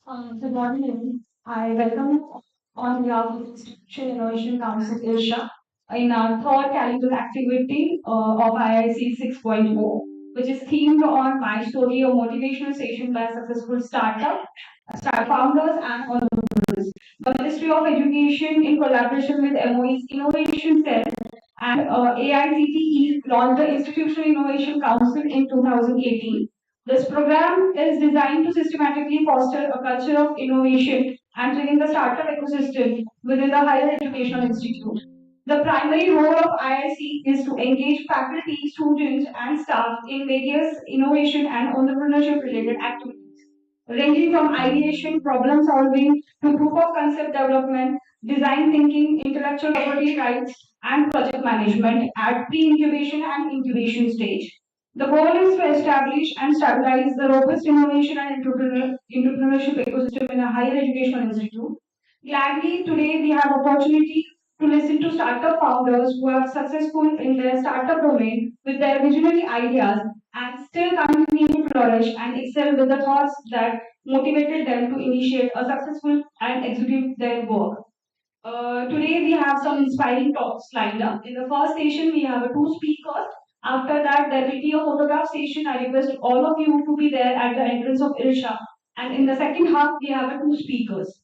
Good morning. I welcome you on behalf of the Institution Innovation Council IRSHA in our third calendar activity of IIC 6.0, which is themed on my story, a motivational session by successful start founders and entrepreneurs. The Ministry of Education, in collaboration with MOE's Innovation Cell and AICTE, launched the Institutional Innovation Council in 2018. This program is designed to systematically foster a culture of innovation and train the startup ecosystem within the higher educational institute. The primary role of IIC is to engage faculty, students, and staff in various innovation and entrepreneurship related activities, ranging from ideation, problem solving, to proof of concept development, design thinking, intellectual property rights, and project management at pre incubation and incubation stage. The goal is to establish and stabilize the robust innovation and entrepreneurship ecosystem in a higher educational institute. Gladly, today we have opportunity to listen to startup founders who are successful in their startup domain with their visionary ideas and still continue to flourish and excel with the thoughts that motivated them to initiate a successful and execute their work. Today we have some inspiring talks lined up. In the first session, we have two speakers. After that, there will be a photograph session. I request all of you to be there at the entrance of Irsha. And in the second half, we have two speakers.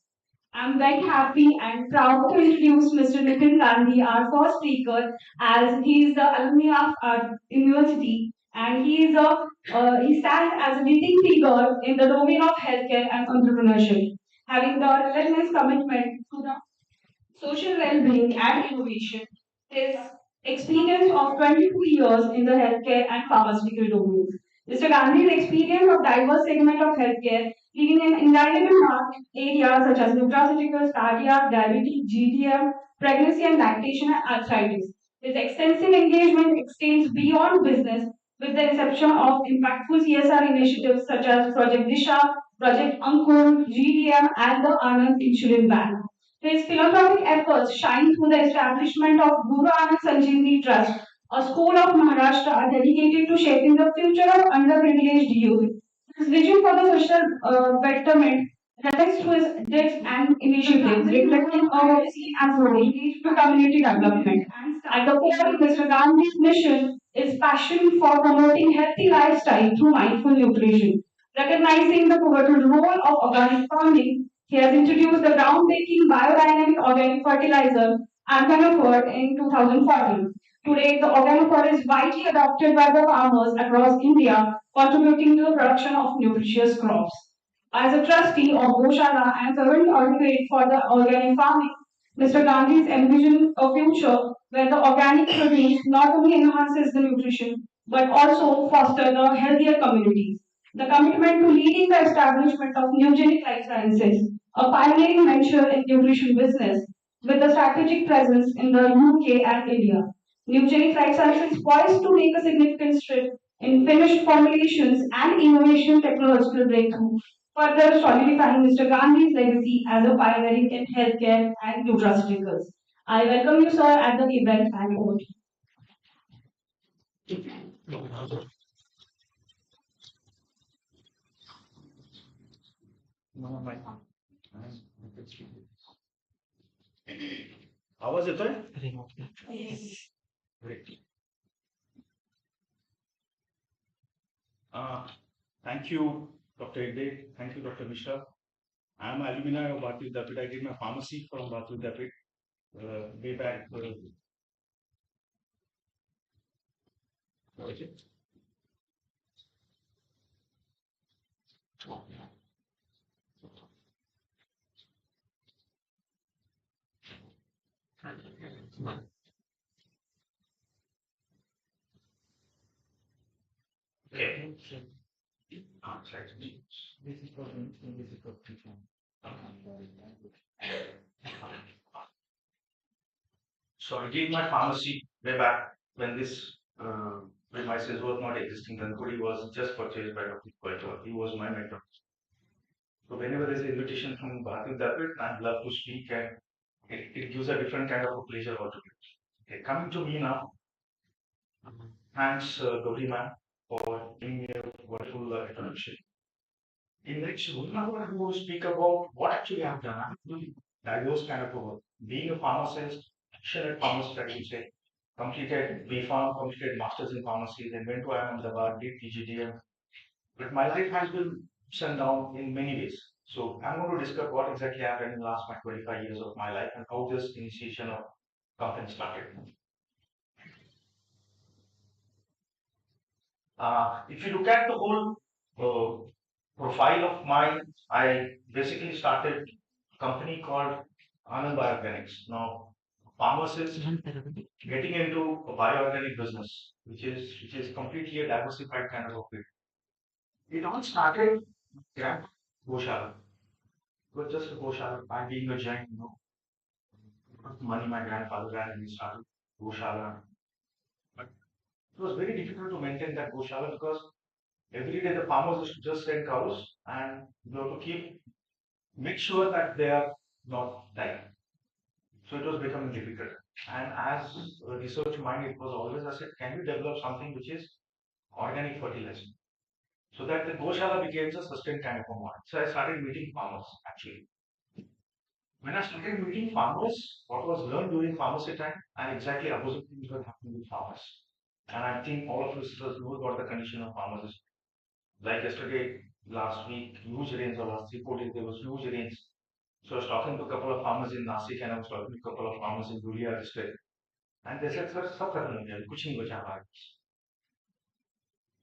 I'm very happy and proud to introduce Mr. Nitin Gandhi, our first speaker, as he is the alumni of our university and he stands as a leading figure in the domain of healthcare and entrepreneurship, having the relentless commitment to the social well-being and innovation. His experience of 22 years in the healthcare and pharmaceutical domains. Mr. Gandhi's experience of diverse segment of healthcare, leading in invaluable market areas such as nutraceuticals, cardiac, diabetes, GDM, pregnancy and lactation, and arthritis. His extensive engagement extends beyond business with the reception of impactful CSR initiatives such as Project Disha, Project Ankur, GDM, and the Anand Insulin Bank. His philanthropic efforts shine through the establishment of Guru Anand Sanjeevani Trust, a school of Maharashtra dedicated to shaping the future of underprivileged youth. His vision for the social betterment reflects through his deeds and initiatives, reflecting a policy and engaged to community development. At the core of Mr. Gandhi's mission is passion for promoting healthy lifestyle through mindful nutrition. Recognizing the pivotal role of organic farming, he has introduced the groundbreaking biodynamic organic fertilizer Organophore in 2014. Today, the Organophore is widely adopted by the farmers across India, contributing to the production of nutritious crops. As a trustee of Goshala and fervent advocate for the organic farming, Mr. Gandhi's envisioned a future where the organic produce not only enhances the nutrition but also foster the healthier communities. The commitment to leading the establishment of Newgenic Life Sciences, a pioneering venture in nutrition business with a strategic presence in the UK and India. Newgenic Life Sciences is poised to make a significant stride in finished formulations and innovation technological breakthrough, further solidifying Mr. Gandhi's legacy as a pioneer in healthcare and nutraceuticals. I welcome you, sir, at the event and over to आवाज येतोय you. Great. Uh, Thank you, Dr. Ide. Thank you, Dr. Mishra. I am alumni of Bharati Vidyapit. I did my pharmacy from Bharati Vidyapit way back. Okay. Okay. Sorry. This is for this is for teaching. So I did my pharmacy way back when when my sales was not existing. Then Kodi was just purchased by Dr. Koichwa. He was my mentor. So whenever there's an invitation from Bharati Vidyapit, I'd love to speak, and it gives a different kind of a pleasure altogether. Okay, coming to me now. Thanks, Gauri ma'am, for giving me a wonderful introduction. In next 1 hour, I'm going to speak about what actually I've done. I'm doing diverse kind of work. Being a pharmacist, passionate pharmacist, I would say. Completed B.Pharm, completed Masters in Pharmacy, then went to Ahmedabad, did PGDM. But my life has been ups and down in many ways. So I'm going to discuss what exactly I've done in the last 25 years of my life and how this initiation of company started. If you look at the whole profile of mine, I basically started a company called Anand Bioorganics. Now, pharmacists getting into a bioorganic business, which is completely a diversified kind of a field. It all started Grand Goshala. It was just a Goshala. I being a giant, money my grandfather ran and he started Goshala. But it was very difficult to maintain that Goshala because every day the farmers used to just send cows and you have to make sure that they are not dying. So it was becoming difficult. And as a research mind, it was always I said, can we develop something which is organic fertilizer? So that the Goshala became a sustained kind of a model. So I started meeting farmers actually. When I started meeting farmers, what was learned during pharmacy time, and exactly opposite things were happening with farmers. And I think all of us know what the condition of farmers is. Like yesterday, last week, huge rains, or last 3 4 days, there was huge rains. So I was talking to a couple of farmers in Nasik and I was talking to a couple of farmers in Dhulia district. And they said, sir, सब खत्म हो गया, कुछ नहीं बचा हमारे पास.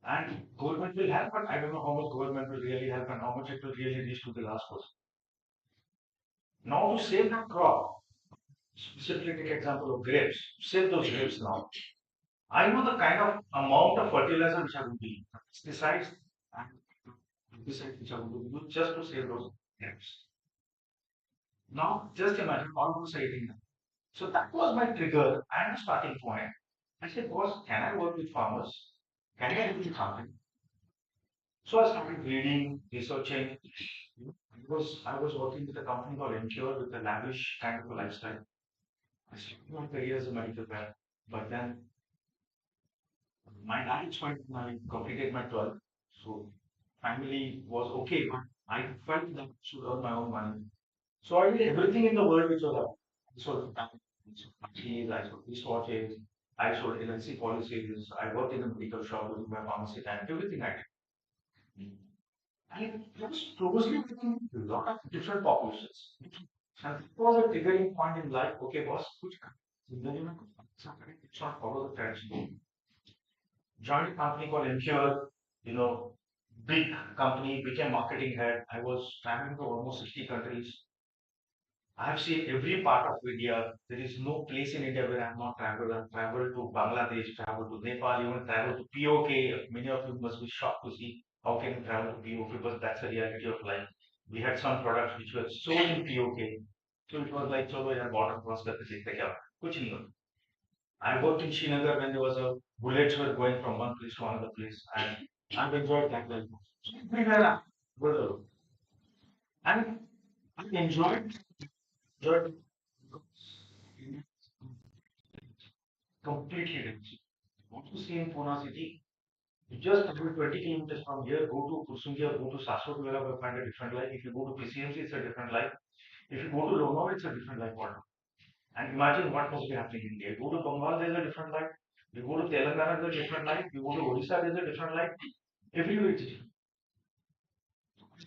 And government will help, but I don't know how much government will really help and how much it will really reach to the last person. Now to save that crop, specifically take example of grapes, save those grapes now. I know the kind of amount of fertilizer which I would be, pesticides and herbicides which I would do just to save those grapes. Now, just imagine almost 18. So that was my trigger and the starting point. I said, boss, can I work with farmers? Can I do something? So I started reading, researching. I was working with a company called Ensure with a lavish kind of a lifestyle. I started my career as a medical man, but then my marriage point, I completed my 12th. So family was okay, but I felt that I should earn my own money. So I did everything in the world which was up. I sold keys, I sold wristwatches, I sold LLC policies, I worked in a medical shop doing my pharmacy time, everything I did. And I was closely working with a lot of different populations. And it was a triggering point in life, okay, boss, कुछ जिंदगी में कुछ अच्छा करें, it's not follow the tradition. Joined a company called Ensure, big company, became marketing head. I was traveling to almost 60 countries. I have seen every part of India. There is no place in India where I have not traveled. I have traveled to Bangladesh, traveled to Nepal, even traveled to POK. Many of you must be shocked to see how can you travel to POK, but that's the reality of life. We had some products which were sold in POK. So it was like, chalo yaar, border cross करके देखते क्या कुछ नहीं होता. I worked in Srinagar when there was a bullets were going from one place to another place, and I've enjoyed that life. So everywhere I go, and I enjoyed completely different. Want to see in Pune city, you just travel 20 kilometers from here, go to Kursungi or go to Sasur, you will find a different life. If you go to PCMC, it's a different life. If you go to Lucknow, it's a different life altogether. And imagine what must be happening in India. You go to Bengal, there's a different life. You go to Telangana, there's a different life. You go to Odisha, there's a different life. Everywhere it's different.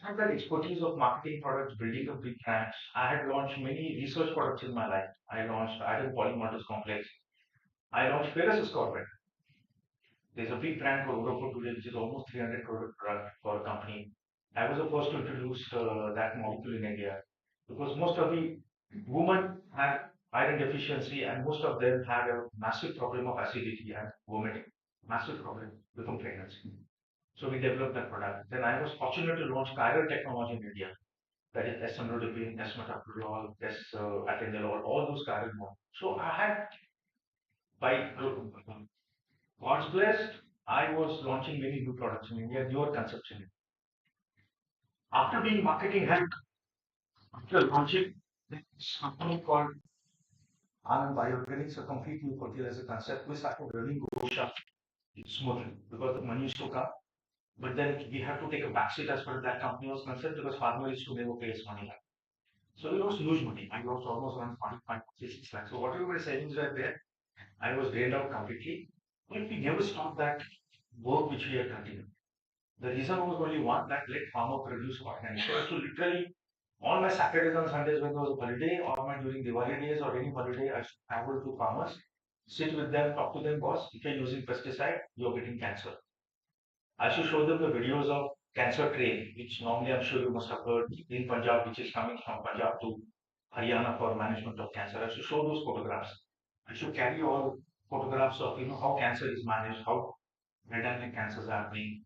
I had that expertise of marketing products, building up big brands. I had launched many research products in my life. I launched iron polymaltose complex. I launched Ferrous Ascorbate. There's a big brand called Oroco today, which is almost 300 crore product for a company. I was the first to introduce that molecule in India because most of the women had iron deficiency and most of them had a massive problem of acidity and vomiting, massive problem before pregnancy. So we developed that product. Then I was fortunate to launch chiral technology in India. That is esomeprazole, esmetoprolol, atenolol, all those chiral molecules. So I had by God's blessed, I was launching many new products in India, newer concepts in India. After being marketing head, after launching this company called Anand Bioorganics, a complete new fertilizer concept, we started running Gosha smoothly because the money used to come. But then we have to take a backseat as far as that company was concerned because farmer is to never pay his money back. So we lost huge money. I lost almost around 45, 46 lakhs. So whatever my savings were there, I was drained out completely. But we never stopped that work which we had continued. The reason was only one, that let farmer produce organic. So I used to literally on my Saturdays and Sundays when there was a holiday or my during Diwali days or any holiday, I used to travel to farmers, sit with them, talk to them, boss, if you're using pesticide, you're getting cancer. I should show them the videos of cancer train, which normally I'm sure you must have heard in Punjab, which is coming from Punjab to Haryana for management of cancer. I should show those photographs. I should carry all photographs of how cancer is managed, how red and cancers are happening,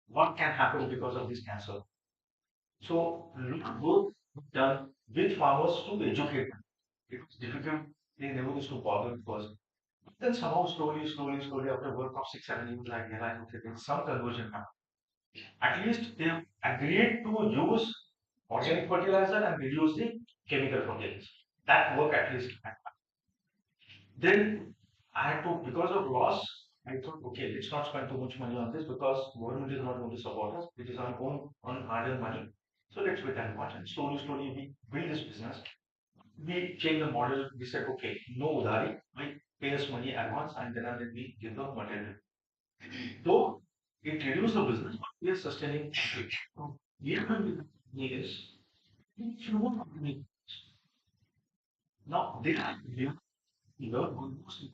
what can happen because of this cancer. So lot of work done with farmers to educate them. It was difficult. They never used to bother because then somehow slowly after work of 6, 7 years, I realized okay, there's some conversion happened. At least they have agreed to use organic fertilizer and reduce the chemical fertilizer. That work at least. Then I had to, because of loss, I thought, okay, let's not spend too much money on this because government is not going to support us. It is our own hard-earned money. So let's be that much. And slowly we build this business. We change the model. We said, okay, no udari. We pay us money advance and then we give the material. Though it reduced the business, but we are sustaining it. So we are going to is if you want to make now they are learn almost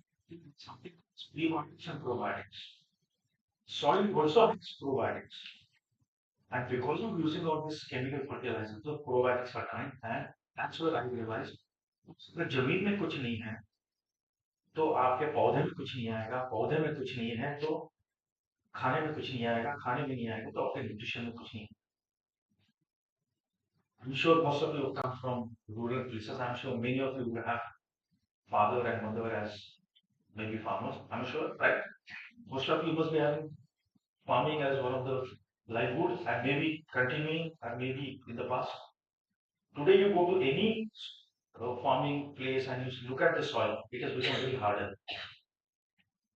something prebiotics and probiotics. Soil also has probiotics. And because of using all this chemical fertilizers, the probiotics are coming and that's where I realized अगर जमीन में कुछ नहीं है तो आपके पौधे में कुछ नहीं आएगा पौधे में कुछ नहीं है तो खाने में कुछ नहीं आएगा खाने में नहीं आएगा तो आपके न्यूट्रिशन में कुछ नहीं I'm sure most of you come from rural places. I'm sure many of you will have father and mother as maybe farmers. I'm sure, right? Most of you must be having farming as one of the livelihoods and maybe continuing and maybe in the past. Today you go to any farming place and you look at the soil, it has become very harder.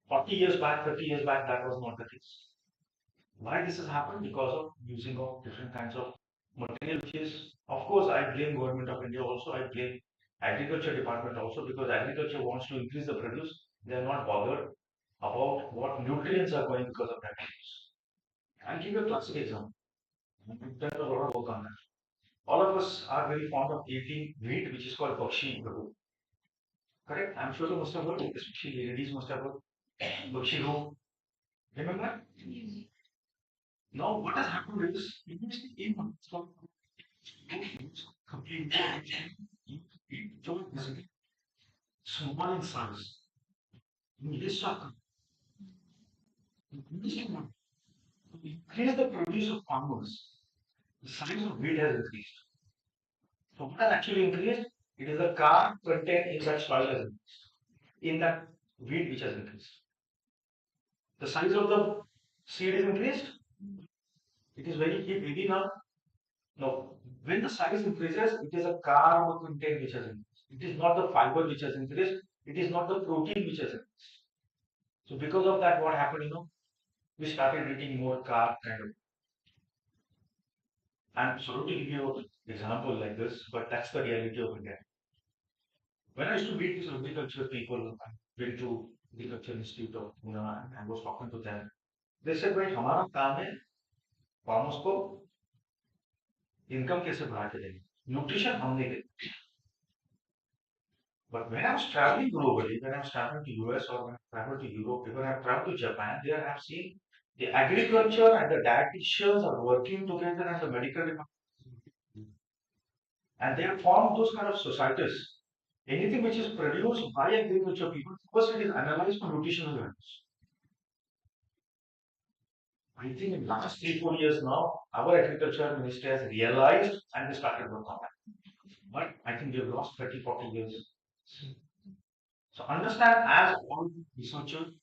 40 years back, 30 years back, that was not the case. Why this has happened? Because of using of different kinds of material, which is, of course, I blame government of India also, I blame agriculture department also because agriculture wants to increase the produce. They are not bothered about what nutrients are going because of that. I'll give you a classic example. We've done a lot of work on that. All of us are very fond of eating meat, which is called bakshi. Correct? I'm sure you must have heard, especially ladies must have heard bakshi roll. Remember? Now, what has happened is, it is in complete small in size. In this sucker, increase the produce of farmers. The size of wheat has increased. So what has actually increased? It is the carb content in that soil has increased. In that wheat which has increased. The size of the seed is increased. It is very heavy now. No. When the size increases, it is a carb content which has increased. It is not the fiber which has increased. It is not the protein which has increased. So because of that, what happened, we started eating more carb kind of. I'm sorry to give you an example like this, but that's the reality of India. When I used to meet these agriculture people, I went to Agriculture Institute of Pune and I was talking to them. They said, भाई हमारा काम है farmers को income कैसे बढ़ा के देंगे nutrition हम नहीं देते but when I was traveling globally, when I was traveling to US or when I traveled to Europe, when I traveled to Japan, there I have seen the agriculture and the dietitians are working together and the medical department and they have formed those kind of societies. Anything which is produced by agriculture people, first it is analyzed for nutritional values. I think in last 3, 4 years now, our agriculture ministry has realized and they started work on that. But I think we have lost 30, 40 years. So understand as all researchers,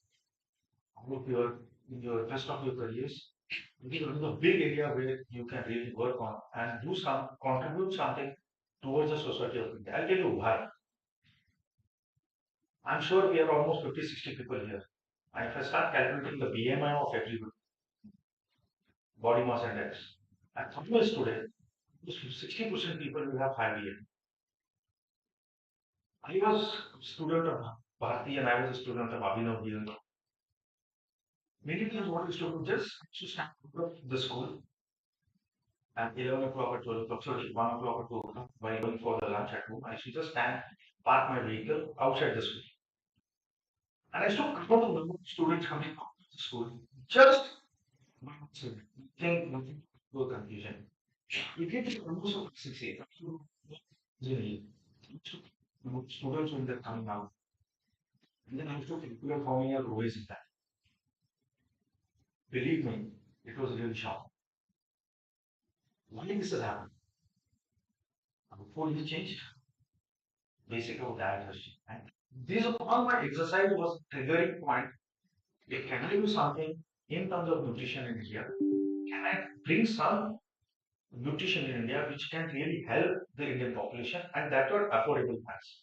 all of your in your rest of your careers, it is a big area where you can really work on and do some contribute something towards the society of India. I'll tell you why. I'm sure we are almost 50, 60 people here. And if I start calculating the BMI of everybody, body mass index. And Thomas today, 60% people will have high BMI. I was a student of Bharati and I was a student of Abhinav here. Many times what used to do just to stand out of the school at 11 o'clock or 12 o'clock, sorry, 1 o'clock or 2 o'clock while going for the lunch at home. I used to just stand, park my vehicle outside the school. And I used to count the number of students coming out of the school. Just nothing, no confusion. It gets almost of 6 8. Really. Students when they're coming out. And then I used to think we are forming a row in that. Believe me, it was really shocking. Why this has happened? Before he changed, basic of diet has changed. And this all my exercise was triggering point. If can I do something in terms of nutrition in India? Can I bring some nutrition in India which can really help the Indian population and that are affordable price?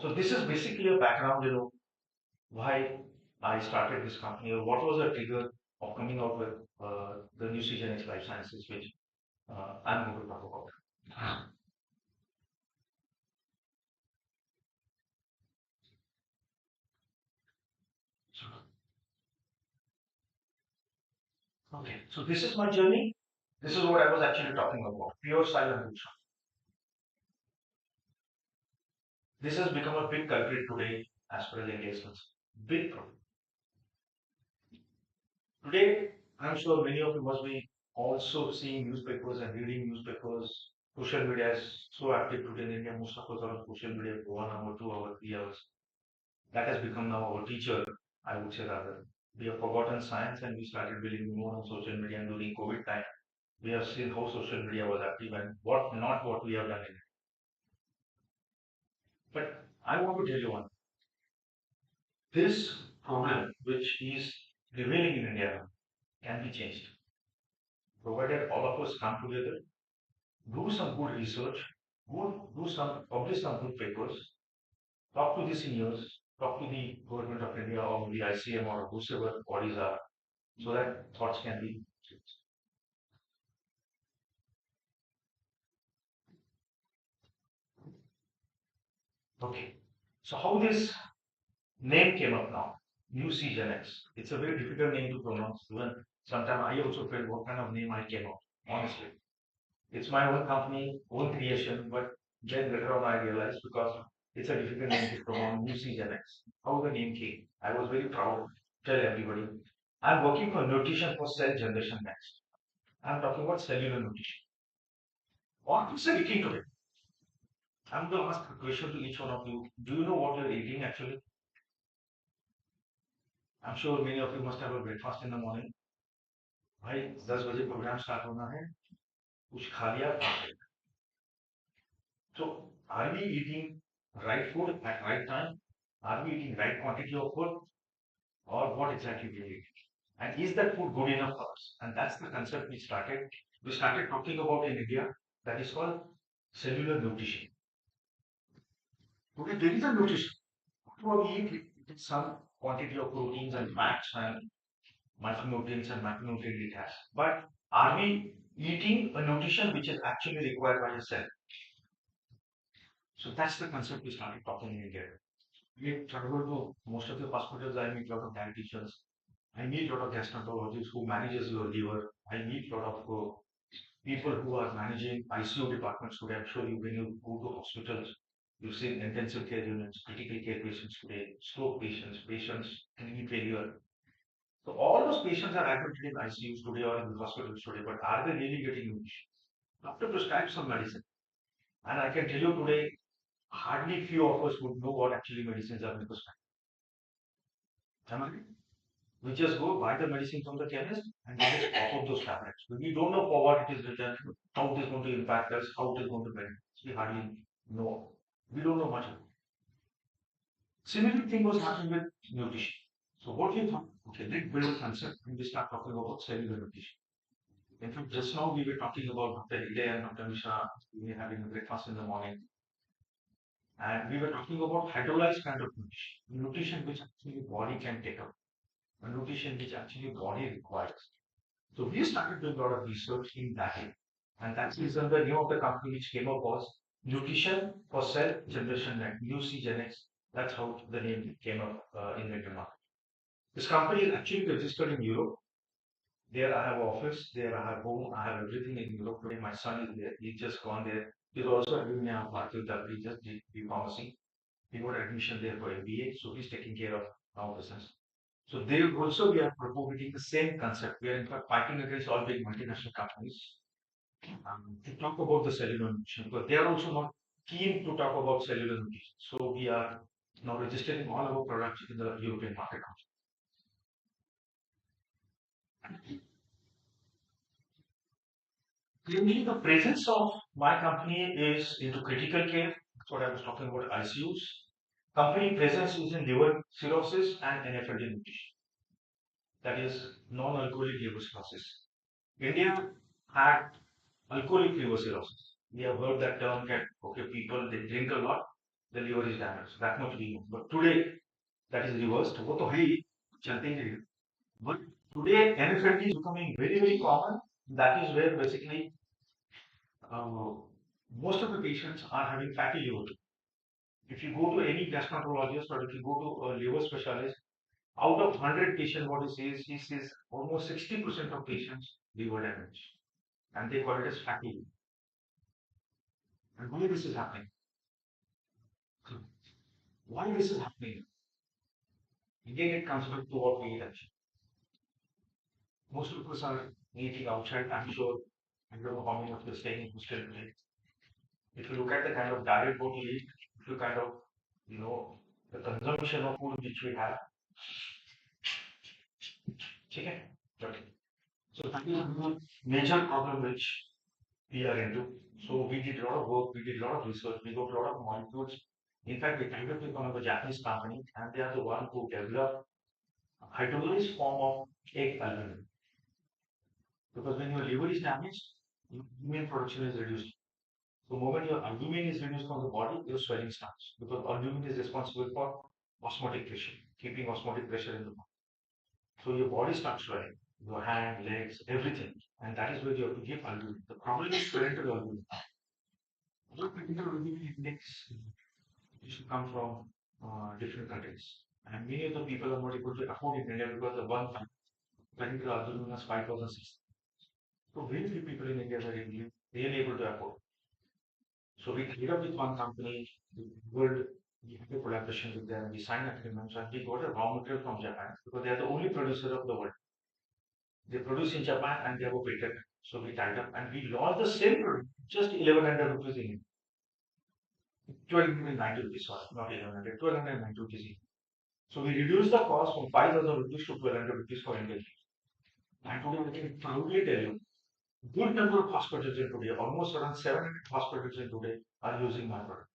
So this is basically a background, why I started this company or what was the trigger of coming out with the new CGNX Life Sciences, which I'm going to talk about. So, okay, so this is my journey. This is what I was actually talking about. Pure silent motion. This has become a big culprit today as per the engagements. Big problem. Today, I'm sure many of you must be also seeing newspapers and reading newspapers. Social media is so active today in India. Most of us are on social media for 1 hour, 2 hours, 3 hours. That has become now our teacher, I would say rather. We have forgotten science and we started believing more on social media, and during COVID time, we have seen how social media was active and what not what we have done in it. But I want to tell you one. This problem which is prevailing in India can be changed, provided all of us come together, do some good research, do some publish some good papers, talk to the seniors, talk to the government of India or the ICM or whoever bodies are, so that thoughts can be changed. Okay. So how this name came up now? UC Genex. It's a very difficult name to pronounce. Even sometimes I also felt what kind of name I came up. Honestly, it's my own company, own creation, but then later on I realized because it's a difficult name to pronounce. UC Genex. How the name came? I was very proud. Tell everybody. I'm working for nutrition for cell generation next. I'm talking about cellular nutrition. What is it eating today? I'm going to ask a question to each one of you. Do you know what you're eating actually? I'm sure many of you must have a breakfast in the morning. भाई 10 बजे programme start होना है कुछ खा लिया खा लिया So are we eating right food at right time? Are we eating right quantity of food? Or what exactly we are eating? And is that food good enough for us? And that's the concept we started. We started talking about in India that is called cellular nutrition. Okay, there is a nutrition. What we eat is some quantity of proteins and fats and micronutrients and macronutrients it has. But are we eating a nutrition which is actually required by a cell? So that's the concept we started talking in India. We travel to most of the hospitals. I meet a lot of dietitians. I meet a lot of gastroenterologists who manages your liver. I meet a lot of people who are managing ICU departments today. I'm sure you when you go to hospitals, you see intensive care units, critical care patients today, stroke patients, patients kidney failure. So all those patients are admitted in ICUs today or in the hospitals today, but are they really getting nutrition? Doctor prescribes some medicine. And I can tell you today, hardly few of us would know what actually medicines are prescribed. Am I right? We just go buy the medicine from the chemist and we just pop up those tablets. We don't know for what it is written, how it is going to impact us, how it is going to benefit us. We hardly know. We don't know much about it. Similar thing was happening with nutrition. So what we thought, okay, let's build a concept and we start talking about cellular nutrition. In fact, just now we were talking about Dr. Hide and Dr. Misha, we were having a breakfast in the morning, and we were talking about hydrolyzed kind of nutrition which actually body can take up, a nutrition which actually body requires. So we started doing a lot of research in that area. And that's the reason the name of the company which came up was Nutrition for Cell Generation Net, UCGenX. That's how the name came up in the Indian market. This company is actually registered in Europe. There I have office, there I have home, I have everything in Europe. Today my son is there. He's just gone there. He's also doing a part of the he just did pharmacy. He got admission there for MBA, so he's taking care of our business. So they also we are promoting the same concept. We are in fact fighting against all big multinational companies to talk about the cellular nutrition because they are also not keen to talk about cellular nutrition. So we are now registering all our products in the European market. Clearly, the presence of my company is into critical care. That's what I was talking about ICUs. Company presence is in liver cirrhosis and NFLD nutrition. That is non-alcoholic liver cirrhosis. India had alcoholic liver cirrhosis. We have heard that term that okay, people they drink a lot, the liver is damaged. That much we know. But today that is reversed. वो तो है ही, चलते ही रहेगा. But today NFLD is becoming very common. That is where basically uh, most of the patients are having fatty liver. If you go to any gastroenterologist or if you go to a liver specialist, out of 100 patients, what he says almost 60% of patients liver damage. And they call it as fatty liver. And why this is happening? Why this is happening? Again, it comes back to what we eat actually. Most of us are eating outside, I'm sure. I don't know how many of you are staying in hostel today. If you look at the kind of diet what we eat, if you kind of, you know, the consumption of food which we have, chicken. Okay. So that is the major problem which we are into. So we did a lot of work, we did a lot of research, we got a lot of molecules. In fact, we tied up with one of the Japanese company, and they are the one who developed a hydrolyzed form of egg albumin. Because when your liver is damaged, your albumin production is reduced. The moment your albumin is reduced from the body, your swelling starts. Because albumin is responsible for osmotic pressure, keeping osmotic pressure in the body. So your body starts swelling, your hand, legs, everything. And that is where you have to give albumin. The problem is parental albumin. All parental albumin index used to come from different countries. And many of the people are not able to afford in India because the one parental albumin was 5,006. So very few people in India were really able to afford. So we tied up with one company, we had a collaboration with them, we signed agreements, and we got a raw material from Japan because they are the only producer of the world. They produce in Japan and they have a patent. So we tied up and we launched the same product, just 1100 rupees in 1290 rupees, sorry, not 1100, 1290 rupees. So we reduced the cost from 5000 rupees to 1200 rupees for India. And today I can proudly tell you, good number of hospitals in today, almost around 700 hospitals in today are using my product.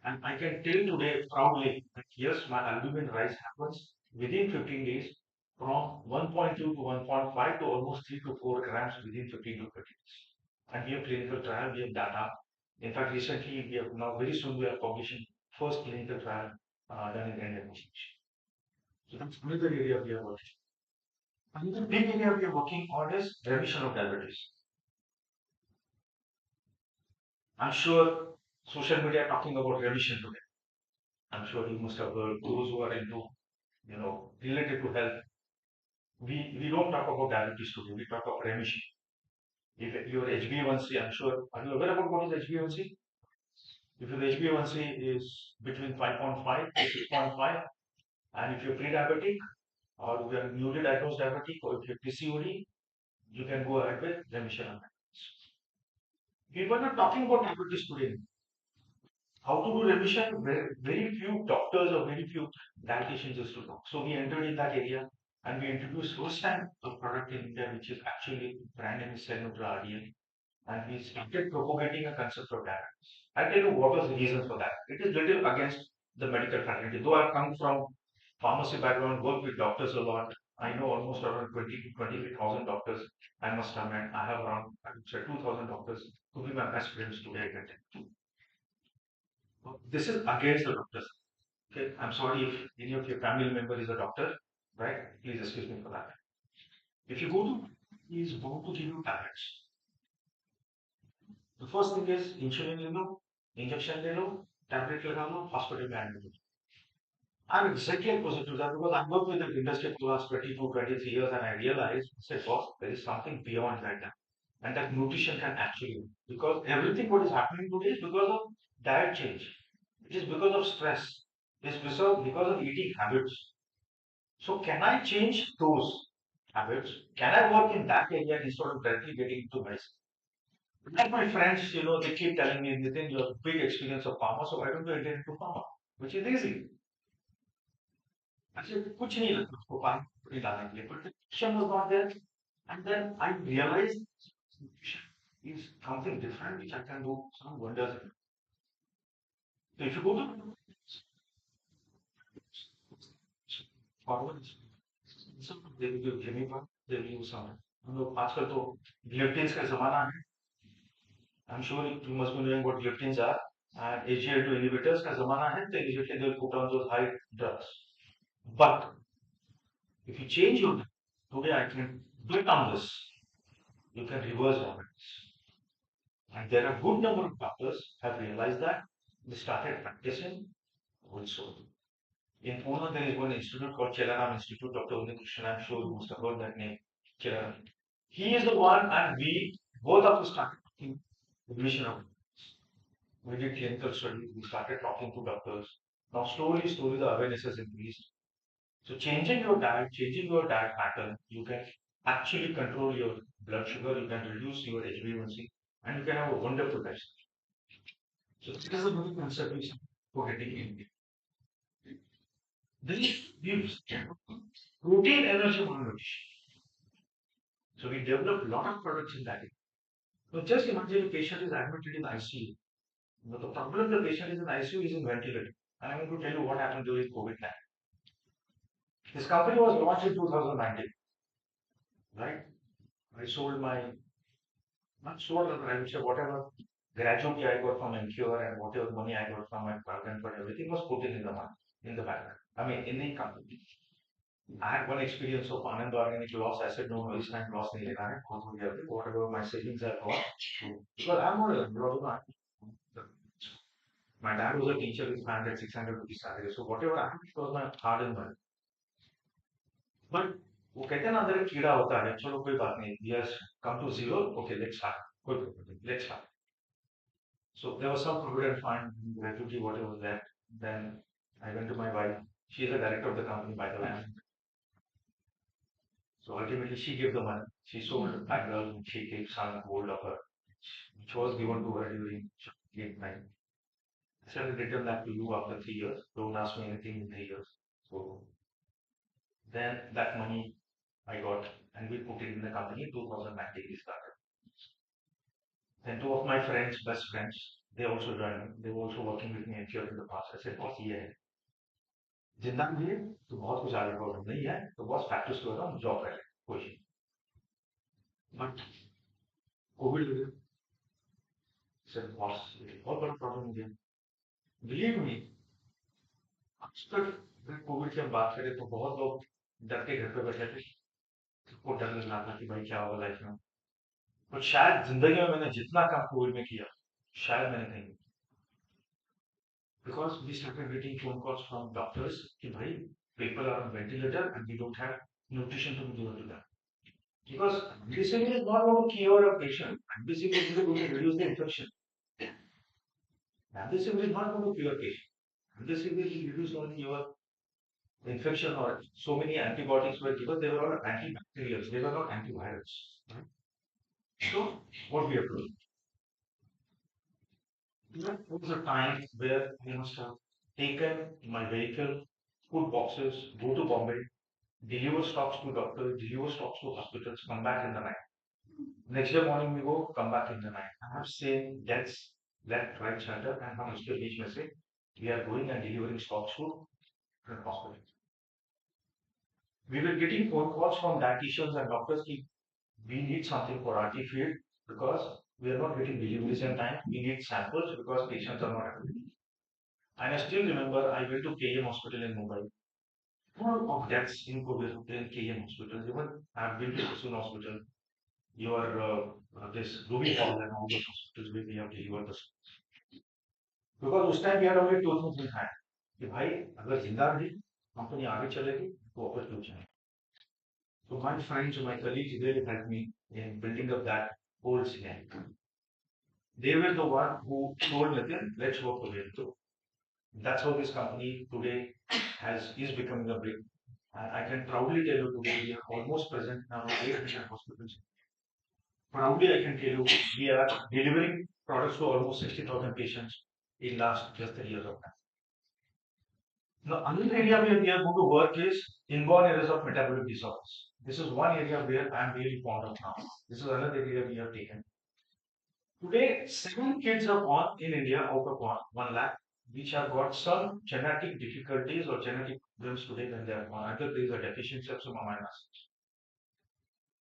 And I can tell today proudly that yes, my albumin rise happens within 15 days from 1.2 to 1.5 to almost 3 to 4 grams within 15 to 30 days. And we have clinical trial, we have data. In fact, recently we have now very soon we are publishing first clinical trial done in Indian population. So that's another area we are working. Another big area we are working on is remission of diabetes. I'm sure social media are talking about remission today. I'm sure you must have heard those who are into, related to health. We don't talk about diabetes today. We talk about remission. If your HbA1c, I'm sure, are you aware about what is HbA1c? If your HbA1c is between 5.5 to 6.5, and if you're pre-diabetic or you are newly diagnosed diabetic or if you're PCOD, you can go ahead with remission of diabetes. People are talking about diabetes today. How to do remission? Very few doctors or very few dietitians used to know. So we entered in that area and we introduced first time a product in India which is actually brand name is Cellular RDL, and we started propagating a concept of diabetes. I'll tell you what was the reason for that. It is little against the medical fraternity. Though I've come from pharmacy background, worked with doctors a lot. I know almost around 20 to 28,000 doctors. I must have met. I have around, I would say, 2,000 doctors to be my best friends today. I can tell. This is against the doctors. Okay, I'm sorry if any of your family member is a doctor, right? Please excuse me for that. If you go to, he is bound to give you tablets. The first thing is insulin ले लो, injection ले लो, tablet लगा लो, hospital में admit. I'm exactly opposite to that because I worked with the industry for the last 22, 23 years and I realized, I said, boss, there is something beyond that. And that nutrition can actually, because everything what is happening today is because of diet change. It is because of stress. It is because of eating habits. So can I change those habits? Can I work in that area instead of directly getting into medicine? Like my friends, they keep telling me, Nitin, you have big experience of pharma, so why don't you enter into pharma? Which is easy. I said, कुछ नहीं लगता उसको पानी डालने के लिए. But the passion was not there. And then I realized nutrition is something different which I can do some wonders in. So if you go to forward, they will give Jimmy Park, they will use some. हम लोग आजकल तो गिलोटिन्स का जमाना है. I'm sure you must be knowing what gliftins are. And HGL2 inhibitors का जमाना है, तो immediately they will put on those high drugs. But if you change your diet, today I can bet on this, you can reverse diabetes. And there are good number of doctors have realized that they started practicing also. In Pune, there is one institute called Chelaram Institute, Dr. Krishnan, I'm sure you must have heard that name, Chelaram. He is the one, and we both of us started taking admission of. We did clinical studies, we started talking to doctors. Now, slowly, the awareness has increased. So, changing your diet pattern, you can actually control your blood sugar, you can reduce your HbA1c, and you can have a wonderful lifestyle. So, this is another concept we for getting in. This gives protein energy malnutrition. So, we develop a lot of products in that. So, just imagine a patient is admitted in ICU. But the problem the patient is in ICU is in ventilator. And I'm going to tell you what happened during COVID-19. This company was launched in 2019, right? I sold not sold, but I would say whatever gratuity I got from Incure and whatever money I got from my partner, but everything was put in the money, in the bank. I mean, in the company. I had one experience of Anand Organic loss. I said, no, this time loss nahi lena hai. Whatever my savings I got. Because I'm not a lot of my dad was a teacher with 500, 600 rupees salary. So whatever I had, it was my hard earned money. But वो कहते हैं ना अंदर एक कीड़ा होता है चलो कोई बात नहीं yes come to zero okay let's start कोई problem नहीं let's start so there was some provident fund gratuity whatever was that then I went to my wife she is the director of the company by the way so ultimately she gave the money she sold a girl she gave some gold of her which was given to her during game time I said I'll return that to you after 3 years don't ask me anything in 3 years so then that money I got and we put it in the company 2019 we started. Then two of my friends, best friends, they also joined. They were also working with me in Cure in the past. I said, boss, ये है. जिंदा भी है तो बहुत कुछ आगे problem नहीं है तो बॉस प्रैक्टिस कर रहा हूँ जॉब कर कोई बट कोविड हो गया सर बॉस बहुत बड़ा प्रॉब्लम हो गया बिलीव मी आज तक कोविड की हम बात करें तो बहुत लोग डर के घर पे बैठे थे सबको डर लग रहा था कि भाई क्या होगा लाइफ में तो शायद जिंदगी में मैंने जितना काम कोविड में किया शायद मैंने कहीं because we started getting phone calls from doctors कि भाई people are on ventilator and we don't have nutrition to be given to them. Because medicine is not going to cure a patient. Medicine is going to reduce the infection. Medicine is not going to cure patient. Medicine will reduce only your infection or so many antibiotics were given. They were all antibacterials. They were not antivirals. Right? So what we have to do? There was a time where I must have taken my vehicle, put boxes, go to Bombay, deliver stocks to doctors, deliver stocks to hospitals, come back in the night. Next day morning we go, come back in the night. I have seen deaths left, right, center, and हम उसके बीच में से we are going and delivering stocks to different hospitals. We were getting phone calls from dietitians and doctors कि we need something for RT field because we are not getting deliveries in time. We need samples because patients are not available. And I still remember I went to KM hospital in Mumbai. All of deaths in COVID in KM hospitals. Even I've been to Sun Hospital. Your this Ruby Hall and all those hospitals where we have delivered the, because उस time we had only two things in hand कि भाई अगर जिंदा रही company आगे चलेगी तो वापस डूब जाएगी. So my friends, my colleagues, really helped me in building up that whole scenario. They were the one who told Nitin, let's work together. So that's how this company today is becoming a big. And I can proudly tell you today we are almost present now in 800 hospitals. Proudly I can tell you we are delivering products to almost 60,000 patients in last just a year of time. Now another area where we are going to work is inborn errors of metabolic disorders. This is one area where I am really fond of now. This is another area we have taken. Today, 7 kids are born in India out of 1 lakh, which have got some genetic difficulties or genetic problems today when they are born. Either there is a deficiency of some amino acids,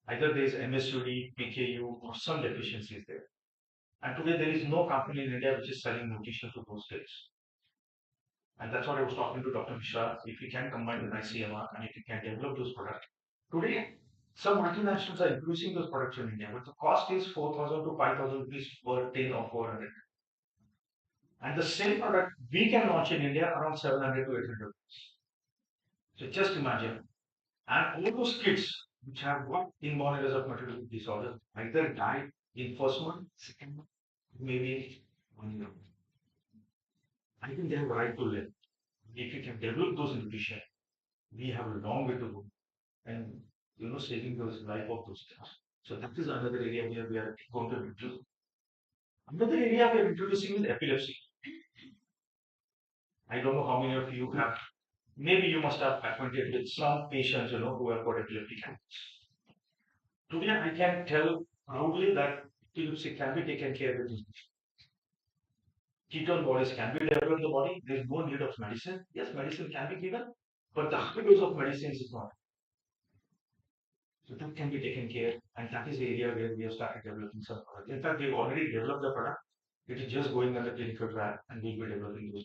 either there is MSUD, PKU, or some deficiencies there. And today there is no company in India which is selling nutrition to those kids. And that's what I was talking to Dr. Mishra. If we can combine with ICMR and if we can develop those products. Today, some multinationals are introducing those products in India, but the cost is 4,000 to 5,000 rupees per tin or 400. And the same product we can launch in India around 700 to 800 rupees. So just imagine. And all those kids which have got inborn errors of metabolic disorder either die in first month, second month, maybe 1 year. I think they have a right to live. If you can develop those nutrition, we have a long way to go. And saving those life of those kids. So that is another area where we are going to introduce. Another area we are introducing is epilepsy. I don't know how many of you have, maybe you must have acquainted with some patients, who have got epileptic attacks. Today, I can tell proudly that epilepsy can be taken care of. Ketone bodies can be developed in the body. There is no need of medicine. Yes, medicine can be given, but the high dose of medicines is not. So that can be taken care, and that is the area where we have started developing some product. In fact, we've already developed the product. It is just going under clinical trial, and we'll be developing those.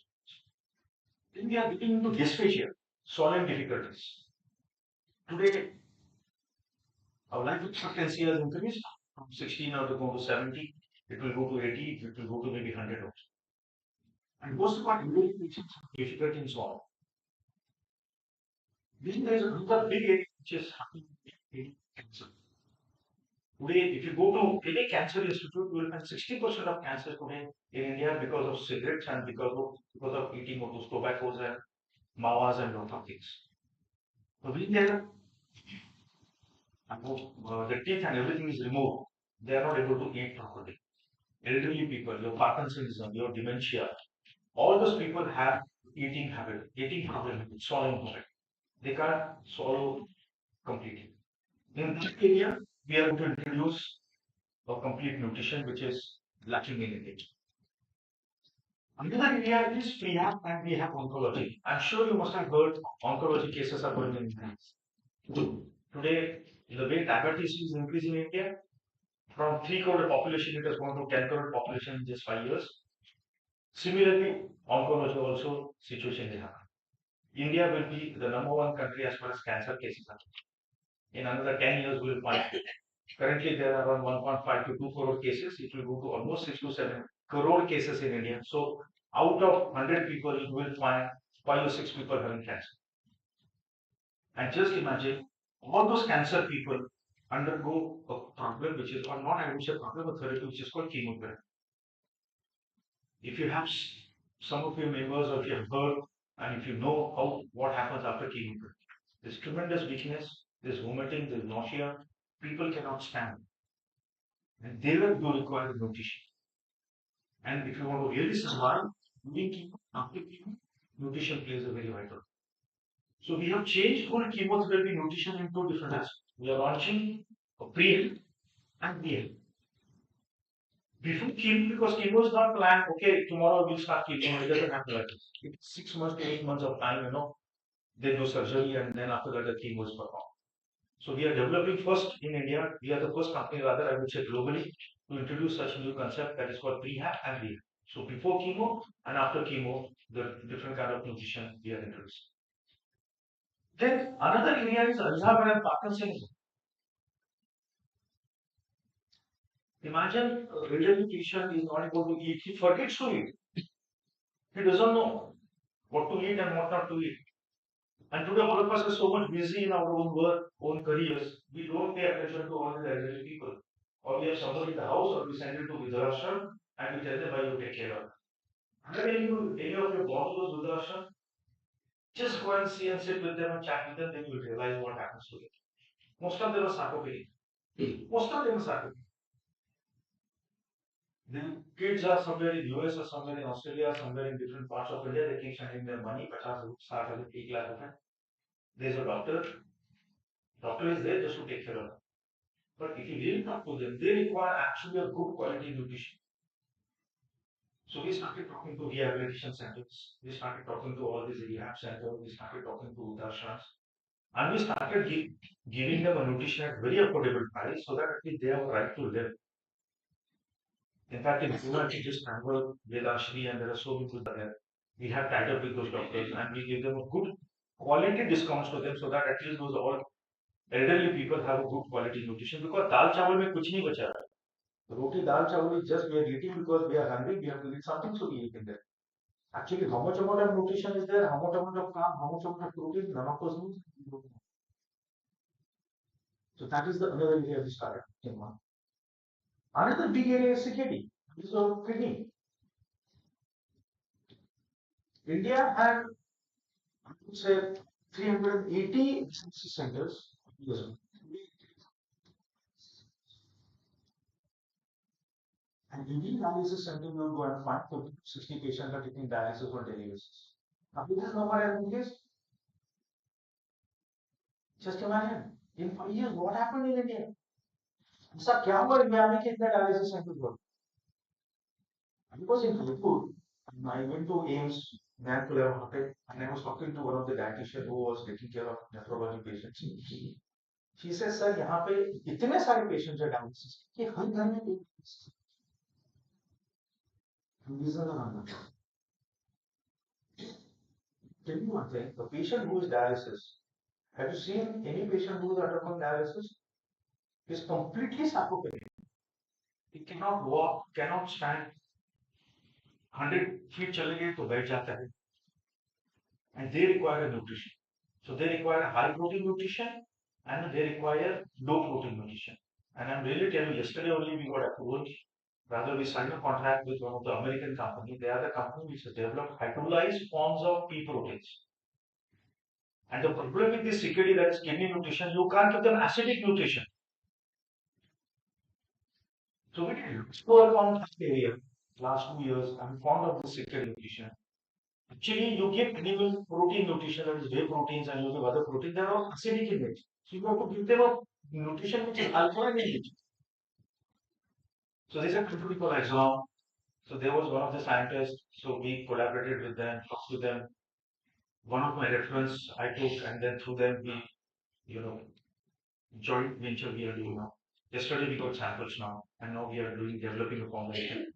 Then we are getting into dysphagia, swallowing difficulties. Today, our life expectancy has increased from 60 now to go to 70. It will go to 80. It will go to maybe 100 also. And most of our Indian patients have difficulty in swallowing. Then there is another big area which is happening in cancer. Today, if you go to any cancer institute, you will find 60% of cancers today in India because of cigarettes and because of eating of those tobaccos and mawas and lot of things. So when the teeth and everything is removed, they are not able to eat properly. Elderly people, your Parkinsonism, your dementia, all those people have eating problem, swallowing problem. They can't swallow completely. In that area, we are going to introduce a complete nutrition which is lacking in it. Another area is rehab and we have oncology. I'm sure you must have heard oncology cases are going in India. Today, the way diabetes is increasing in India, from 3 crore population, it has gone to 10 crore population in just 5 years. Similarly, oncology also situation is happening. India will be the #1 country as far as cancer cases are. In another 10 years, we will find. Currently, there are around 1.5 to 2 crore cases. It will go to almost 6 to 7 crore cases in India. So, out of 100 people, you will find 5 or 6 people having cancer. And just imagine all those cancer people undergo a problem which is, or not, I would say, problem of therapy which is called chemotherapy. If you have some of your members, or if you have heard, and if you know what happens after chemotherapy, there's tremendous weakness, there's vomiting, there's nausea, people cannot stand, and they will do require nutrition. And if you want to really survive during chemo, after chemo, nutrition plays a very vital role. So we have changed whole chemotherapy nutrition in two different aspects. We are launching a pre and the before chemo, because chemo is not planned, okay, tomorrow we'll start chemo, it doesn't happen like this. It's 6 months to 8 months of time, they do surgery and then after that the chemo is performed. So we are developing first in India, we are the first company rather, I would say globally, to introduce such a new concept that is called prehab and rehab. So before chemo and after chemo, the different kind of nutrition we are introducing. Then another area is Alzheimer and Parkinson's. Imagine a elderly patient is not able to eat. He forgets to eat. He doesn't know what to eat and what not to eat. And today all of us are so much busy in our own work, own careers. We don't pay attention to all the elderly people. Or we have somebody in the house, or we send it to Vidurashram and we tell them why you take care of. Have any of your boss goes Vidurashram? Just go and see and sit with them and chat with them, then you will realize what happens to them. Most of them are sarcopenic. Most of them are sarcopenic. The kids are somewhere in US or somewhere in Australia, somewhere in different parts of India. They keep sending their money, 50 start as a 1 lakh rupees. There's a doctor. Doctor is there just to take care of them. But if you really talk to them, they require actually a good quality nutrition. So we started talking to rehabilitation centers. We started talking to all these rehab centers. We started talking to Udashrams. And we started giving them a nutrition at very affordable price so that at least they have a right to live. In fact, in Pune, I just travel with Ashri and there are so many people there. We have tied up with those doctors and we give them a good quality discounts to them so that at least those all elderly people have a good quality nutrition because dal chawal mein kuch nahi bacha hai. Roti dal chawal is just we are eating because we are hungry, we have to eat something so we eat in there. Actually, how much amount of nutrition is there, how much amount of carb, how much amount of protein, none of us knows. So that is the another area we started working on. Another big area is CKD. This is our kidney. India had, I would say, 380 dialysis centers. Yes. And in each dialysis center, you will go and find 50 to 60 patients are taking dialysis on daily basis. Now, this number has increased. Just imagine, in 5 years, what happened in India? ऐसा क्या हुआ India में कि इतने dialysis centre हुआ? I was in Jaipur and I went to AIMS, National Hospital, and I was talking to one of the dietitian who was taking care of nephrology patients. She says, sir, यहाँ पे इतने सारे patients हैं dialysis कि हर घर में एक reason है. Tell me one thing, the patient who is dialysis, have you seen any patient who is undergoing dialysis? Is completely sarcopenic. He cannot walk, cannot stand. 100 feet चले गए तो बैठ जाता है. And they require a nutrition. So they require a high protein nutrition and they require low protein nutrition. And I'm really telling you, yesterday only we got approval. Rather, we signed a contract with one of the American company. They are the company which has developed hydrolyzed forms of pea proteins. And the problem with this CKD, that is kidney nutrition, you can't give them acidic nutrition. So we did work on that area last 2 years. I'm fond of this CKD nutrition. Actually, you give animal protein nutrition, that is whey proteins, and you give other protein, they are all acidic in nature. So you have to give them a nutrition which is alkaline in nature. So there's a company called Exxon. So there was one of the scientists. So we collaborated with them, talked to them. One of my reference I took, and then through them we, you know, joint venture we are doing now. Yesterday we got samples now, and now we are doing developing a formulation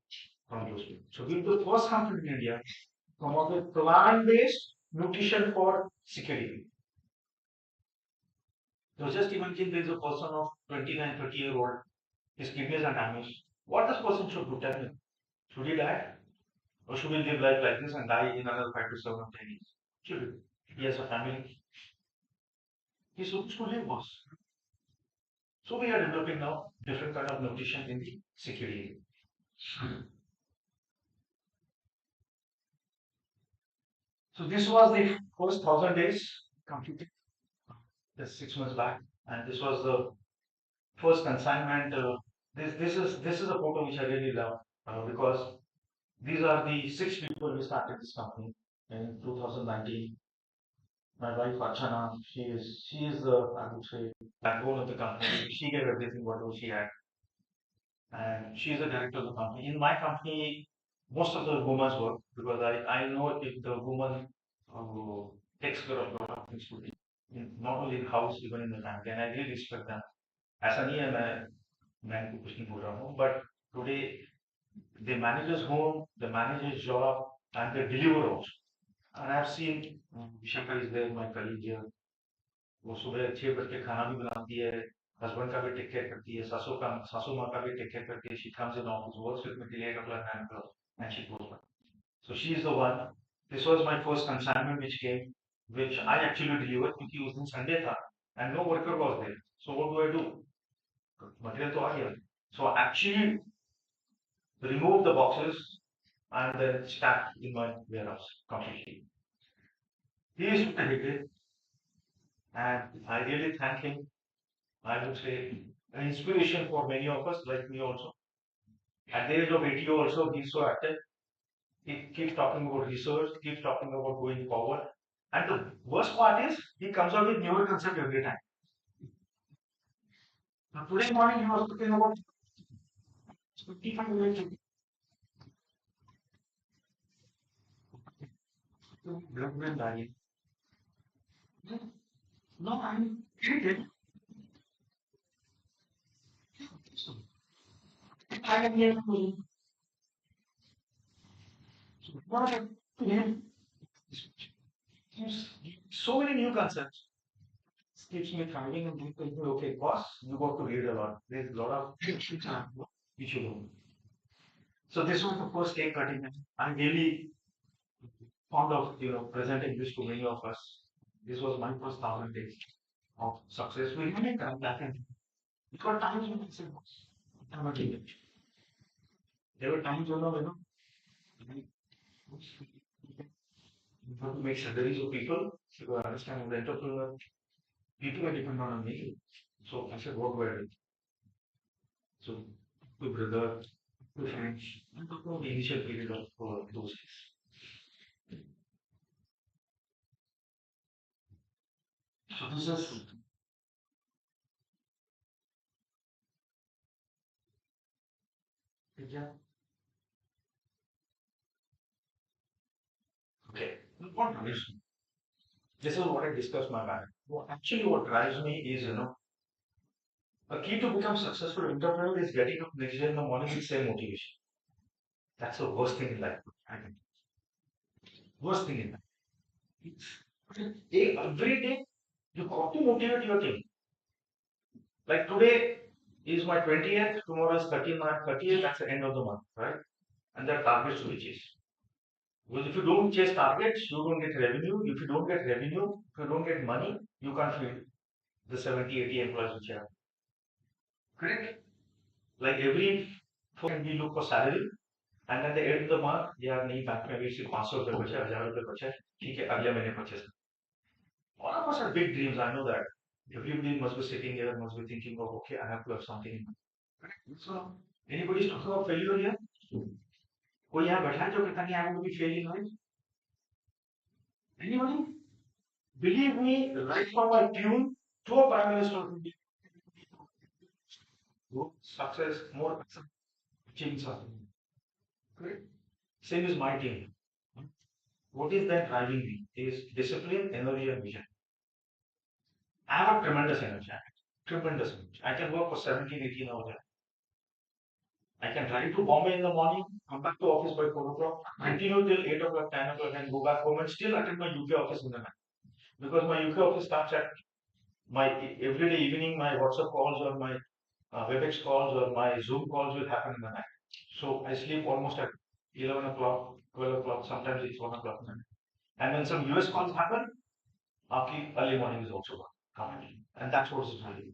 from those people. So we're the first company in India to come up with plant-based nutrition for security. So just imagine there is a person of 29, 30-year-old, his kidneys are damaged. What this person should do? Tell me. Should he die? Or should he live life like this and die in another 5 to 7 or 10 years? Should he? He has a family. He's supposed to live, boss. So we are developing now different kind of nutrition in the security. So this was the first 1,000 days completed just 6 months back, and this was the first consignment. This is a photo which I really love because these are the 6 people who started this company in 2019. My wife Archana, she is the, I would say, backbone of the company. She gave everything whatever she had, and she is the director of the company. In my company, most of the women's work because I know if the woman uh, takes care of a lot of things to be not only in house even in the family, and I really respect them. ऐसा नहीं है मैं इनको कुछ नहीं बोल रहा हूँ, but today they manage his home, they manage his job, and they deliver also. And I've seen Vishaka is there, my colleague here. वो सुबह 6 बज के खाना भी बनाती है, हस्बैंड का भी टेक केयर करती है, सासू माँ का भी टेक केयर करती है. She comes in office, works with me till 8 o'clock, 9 o'clock, and she goes back. So she is the one. This was my first consignment which came, which I actually delivered क्योंकि उस दिन Sunday था and no worker was there. So what do I do? Material तो आ गया. So I actually remove the boxes and then stack in my warehouse completely. He used to take it, and I really thank him. I would say an inspiration for many of us, like me also. At the age of 80 also, he's so active. He keeps talking about research, keeps talking about going forward. And the worst part is, he comes out with newer concept every time. Now, today morning, he was talking about 55 minutes. Blood brain barrier. No, I'm treated. I am here for you. So many new concepts. Keeps me thinking and thinking, okay, boss, you got to read a lot. There's a lot of things you should know. So this was the first cake cutting. I'm really fond of presenting this to many of us. This was my first 1,000 days of success. We really come back and because times when I said, I'm a teenager. There were times when you have to make surgeries of people to understand the entrepreneur. People are dependent on me. So I said, what do I do? So to brother, to friends, and to the initial period of those days. So this is yeah. Okay. What drives me? This is what I discussed my mind. Actually, what drives me is a key to become successful entrepreneur is getting up next day in the morning with same motivation. That's the worst thing in life. I think worst thing in life. Every day you got to motivate your team. Like today is my 20th, tomorrow is 30th, that's the end of the month, right? And there are targets to be chased. Because if you don't chase targets, you don't get revenue. If you don't get revenue, if you don't get money, you can't feed the 70, 80 employees which you have. Correct? Like every and we look for salary and at the end of the month, यार नहीं bank में अभी सिर्फ 500 रुपए बचे 1000 रुपए बचे ठीक है अगले महीने purchase all of us have big dreams I know that everybody must be sitting here must be thinking of okay I have to have something in mind so anybody is talking about failure here कोई यहाँ बैठा है जो कहता नहीं I want to be failing right anybody believe me right from my tune to a prime minister success more achieving something correct same is my team what is that driving me is discipline energy and vision I have a tremendous energy. Tremendous energy. I can work for 17, 18 hours. I can drive to Bombay in the morning, come back to office by 4 o'clock, continue till 8 o'clock, 10 o'clock, and go back home and still attend my UK office in the night. Because my UK office starts at my everyday evening, my WhatsApp calls or my WebEx calls or my Zoom calls will happen in the night. So I sleep almost at 11 o'clock, 12 o'clock, sometimes it's 1 o'clock. And when some US calls happen, after early morning is also coming. And that's what's driving.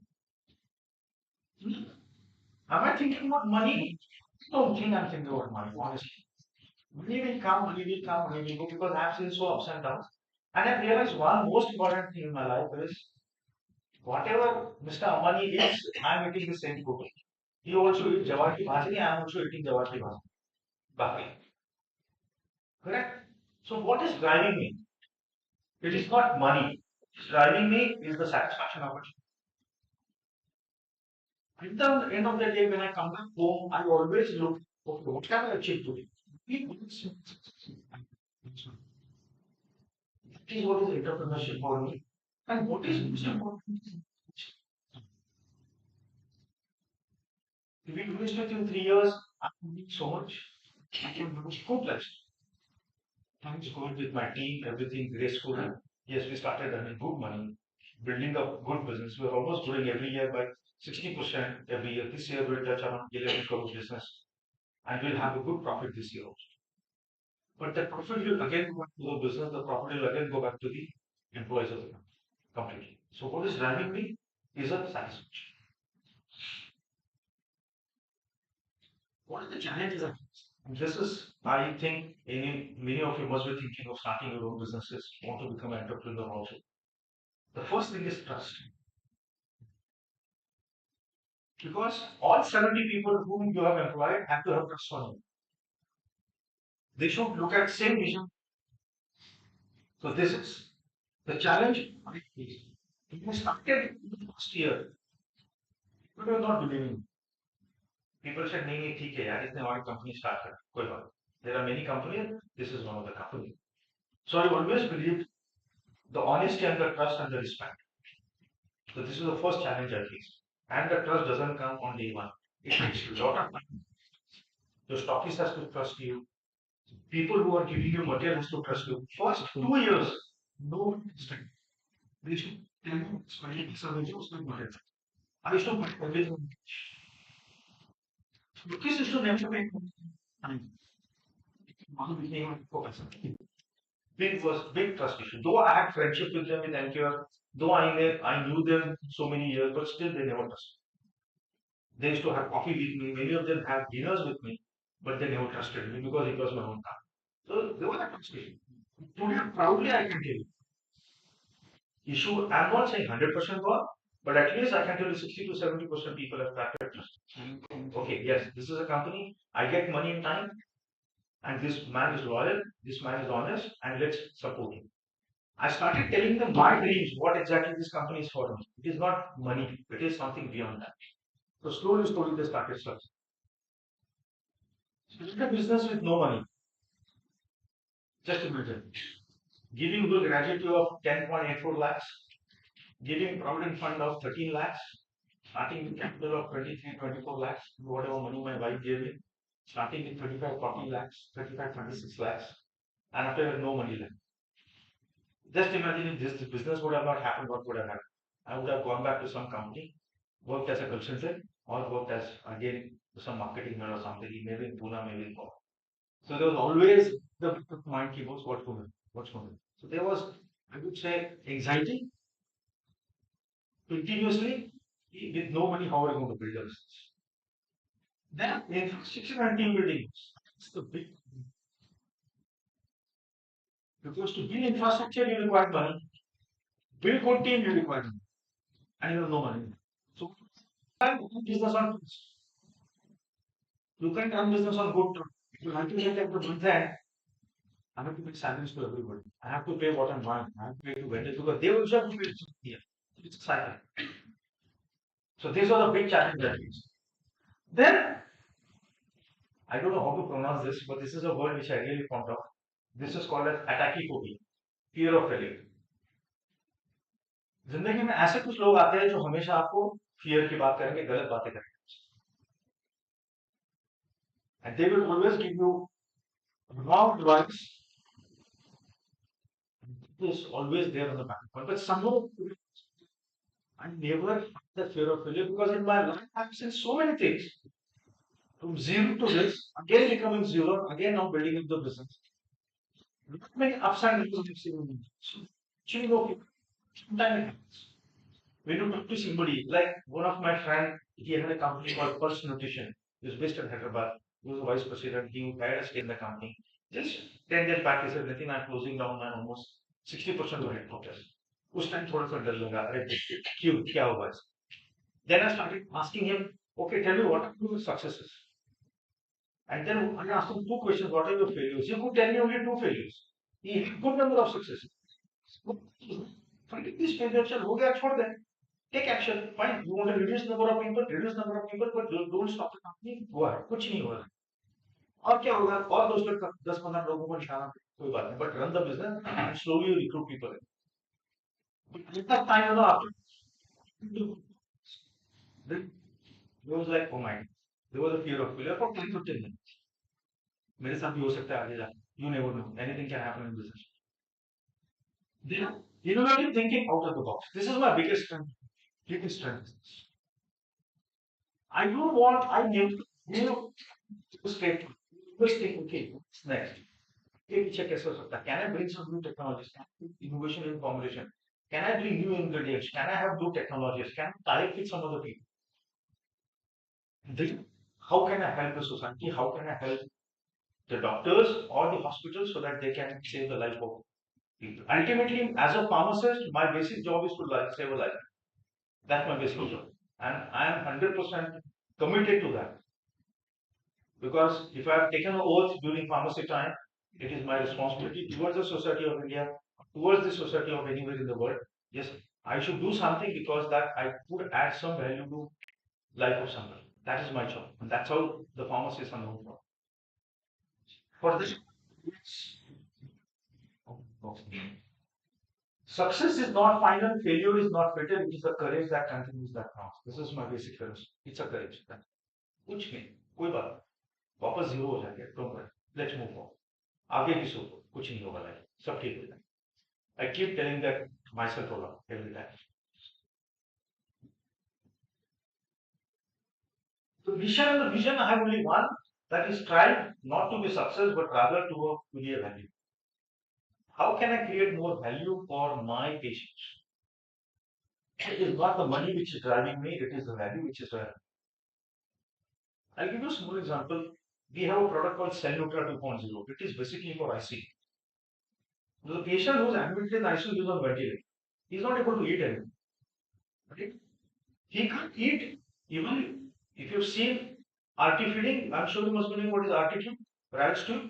Am I thinking about money? Don't think I'm thinking about money, honestly. Money will come, money will go because I've seen so ups and downs. And I've realized one most important thing in my life is whatever Mr. Ambani eats, I'm eating the same food. He also eats jawar ki bhajini, I'm also eating jawar ki bhajini. Correct? So what is driving me? It is not money. What's driving me is the satisfaction of it. At the end of the day, when I come back home, I always look, okay, what can I achieve today? That is what is entrepreneurship for me. And what is most important? If we do this within 3 years, I can do so much. I can do so much. Thanks God with my team, everything graceful. Yes, we started earning good money. building a good business. We're almost growing every year by 60% every year. This year we'll touch around 11 crore business and we'll have a good profit this year also. But the profit will again go back to the business, the profit will again go back to the employees of the company completely. So what is driving me is a satisfaction. What are the challenges I face? This is, I think, many of you must be thinking of starting your own businesses, want to become an entrepreneur also. The first thing is trust. Because all 70 people whom you have employed have to have trust on you. They should look at same vision. So this is the challenge I faced. When I started last year, people were not believing me. People said, नहीं नहीं ठीक है यार इसने हमारी company start कर कोई बात नहीं. There are many companies. This is one of the companies. So I always believed the honesty and the trust and the respect. So this is the first challenge I faced. And the trust doesn't come on day one. It takes a lot of time. Your stockist has to trust you. People who are giving you material has to trust you. First 2 years, no one trusted. They should tell me spending service material. I used to buy everything. Because used to never pay time. One became focus. Big trust issue. Though I had friendship with them with NQR, though I knew them so many years, but still they never trusted. They used to have coffee with me. Many of them have dinners with me, but they never trusted me because it was my own car. So there was a trust issue. Today, proudly, I can tell you. Issue, I'm not saying 100% gone, but at least I can tell you 60 to 70% people have started trust. Okay, yes, this is a company. I get money in time, and this man is loyal, this man is honest, and let's support him. I started telling them my dreams, what exactly this company is for me. It is not money, it is something beyond that. So slowly, they started searching. Start a business with no money. Just imagine. Giving good gratuity of 10.84 lakhs, giving provident fund of 13 lakhs, starting with capital of 23, 24 lakhs, whatever money my wife gave me, starting with 35, 40 lakhs, 35, 26 lakhs, and after no money left. Just imagine if this business would have not happened, what would have happened? I would have gone back to some company, worked as a consultant, or worked as again some marketing man or something, maybe in Pune, maybe in Goa. So there was always the mind keyboards, what's going on, what's going on. So there was, I would say, anxiety continuously with no money, how are you going to build a business? Then infrastructure and team building. That's the big because to build infrastructure you require money. Build good team you require money. And you have no money. So you can't run business on trust. You can't run business on good terms. If you want to get at the month end, I have to pay salaries to everybody. I have to pay what I'm buying. I have to pay to vendors because they also have to pay something here. It's a cycle. So these are the big challenges. Then I don't know how to pronounce this, but this is a word which I really found out. This is called as attachyphobia, fear of failure. जिंदगी में ऐसे कुछ लोग आते हैं जो हमेशा आपको फियर की बात करेंगे, गलत बातें करेंगे, and they will always give you wrong advice. It is always there on the back point. But somehow I never had the fear of failure because in my life I've seen so many things from zero to this, again becoming zero, again now building up the business. Not many ups and downs I've seen in my life. So, actually, no, sometimes it happens. When you talk to somebody, like one of my friend, he had a company called Pulse Nutrition. He was based in Hyderabad. He was a vice president. He had a stake in the company. Just 10 days back, he said, Nitin, I'm closing down my almost 60% of headquarters. उस time थोड़ा सा डर लगा अरे क्यों क्या हुआ इस then I started asking him okay tell me what are your successes and then I asked him two questions what are your failures he could tell me only two failures he had a good number of successes find this failure चल हो गया छोड़ दे take action fine you want to reduce number of people but don't stop the company हुआ है कुछ नहीं हुआ और क्या होगा और 10 15 लोगों को निकालना कोई बात नहीं but run the business and slowly recruit people at that time you know after then there was like oh my there was a fear of failure for 10 to 10 minutes मेरे साथ भी हो सकता है आगे जाके you never know anything can happen in business They are innovative thinking out of the box. This is my biggest strength. Biggest strength. I don't want, I give straight. First thing, okay, what's next? ये पीछे कैसे हो सकता है? Can I bring some new technologies? Can I do innovation in formulation? Can I bring new ingredients? Can I have new technologies? Can I tie up with some other people? Then, how can I help the society? How can I help the doctors or the hospitals so that they can save the life of people? Ultimately, as a pharmacist, my basic job is to save a life. That's my basic job. And I am 100% committed to that. Because if I have taken an oath during pharmacy time, it is my responsibility towards the society of India, towards the society of anywhere in the world. Yes, I should do something because that I could add some value to life of somebody. That is my job. And that's how the pharmacists are known for. For this, success is not final, failure is not fatal, it is the courage that continues that counts. This is my basic philosophy. It's a courage. कुछ नहीं, कोई बात नहीं, वापस zero हो जाएंगे, don't worry, let's move on, आगे की सोचो, कुछ नहीं होगा लाइफ, सब ठीक हो जाएगा। I keep telling that myself a lot every time. The mission and the vision I have only one, that is strive not to be success but rather to be a value. How can I create more value for my patients? It is not the money which is driving me, it is the value which is driving me. I'll give you a small example. We have a product called Cell Nutra 2.0. It is basically for IC. The patient who is admitted in ICU is on ventilator. He is not able to eat anything. Right? He can't eat even if you've seen RT feeding. I'm sure you must be knowing what is RT tube, Ralph's tube.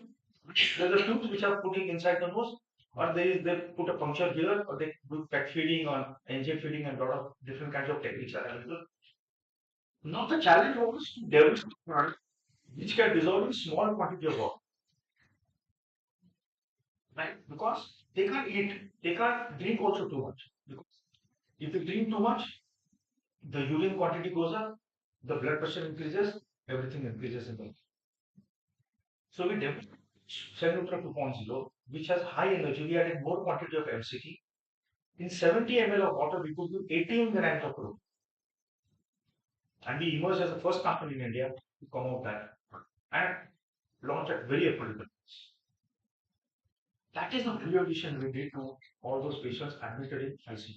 There's a tubes which are putting inside the nose, or they put a puncture here, or they do pet feeding or NJ feeding, and a lot of different kinds of techniques are available. Now the challenge was to develop a product which can dissolve in small quantity of water, right? Because they can't eat, they can't drink also too much. Because if they drink too much, the urine quantity goes up, the blood pressure increases, everything increases in the. So we developed Cellutra 2.0, which has high energy. We added more quantity of MCT. In 70 ml of water, we could do 18 grams of protein. And we emerged as the first company in India to come out that and launch at very affordable price. That is the value addition we did to all those patients admitted in ICU.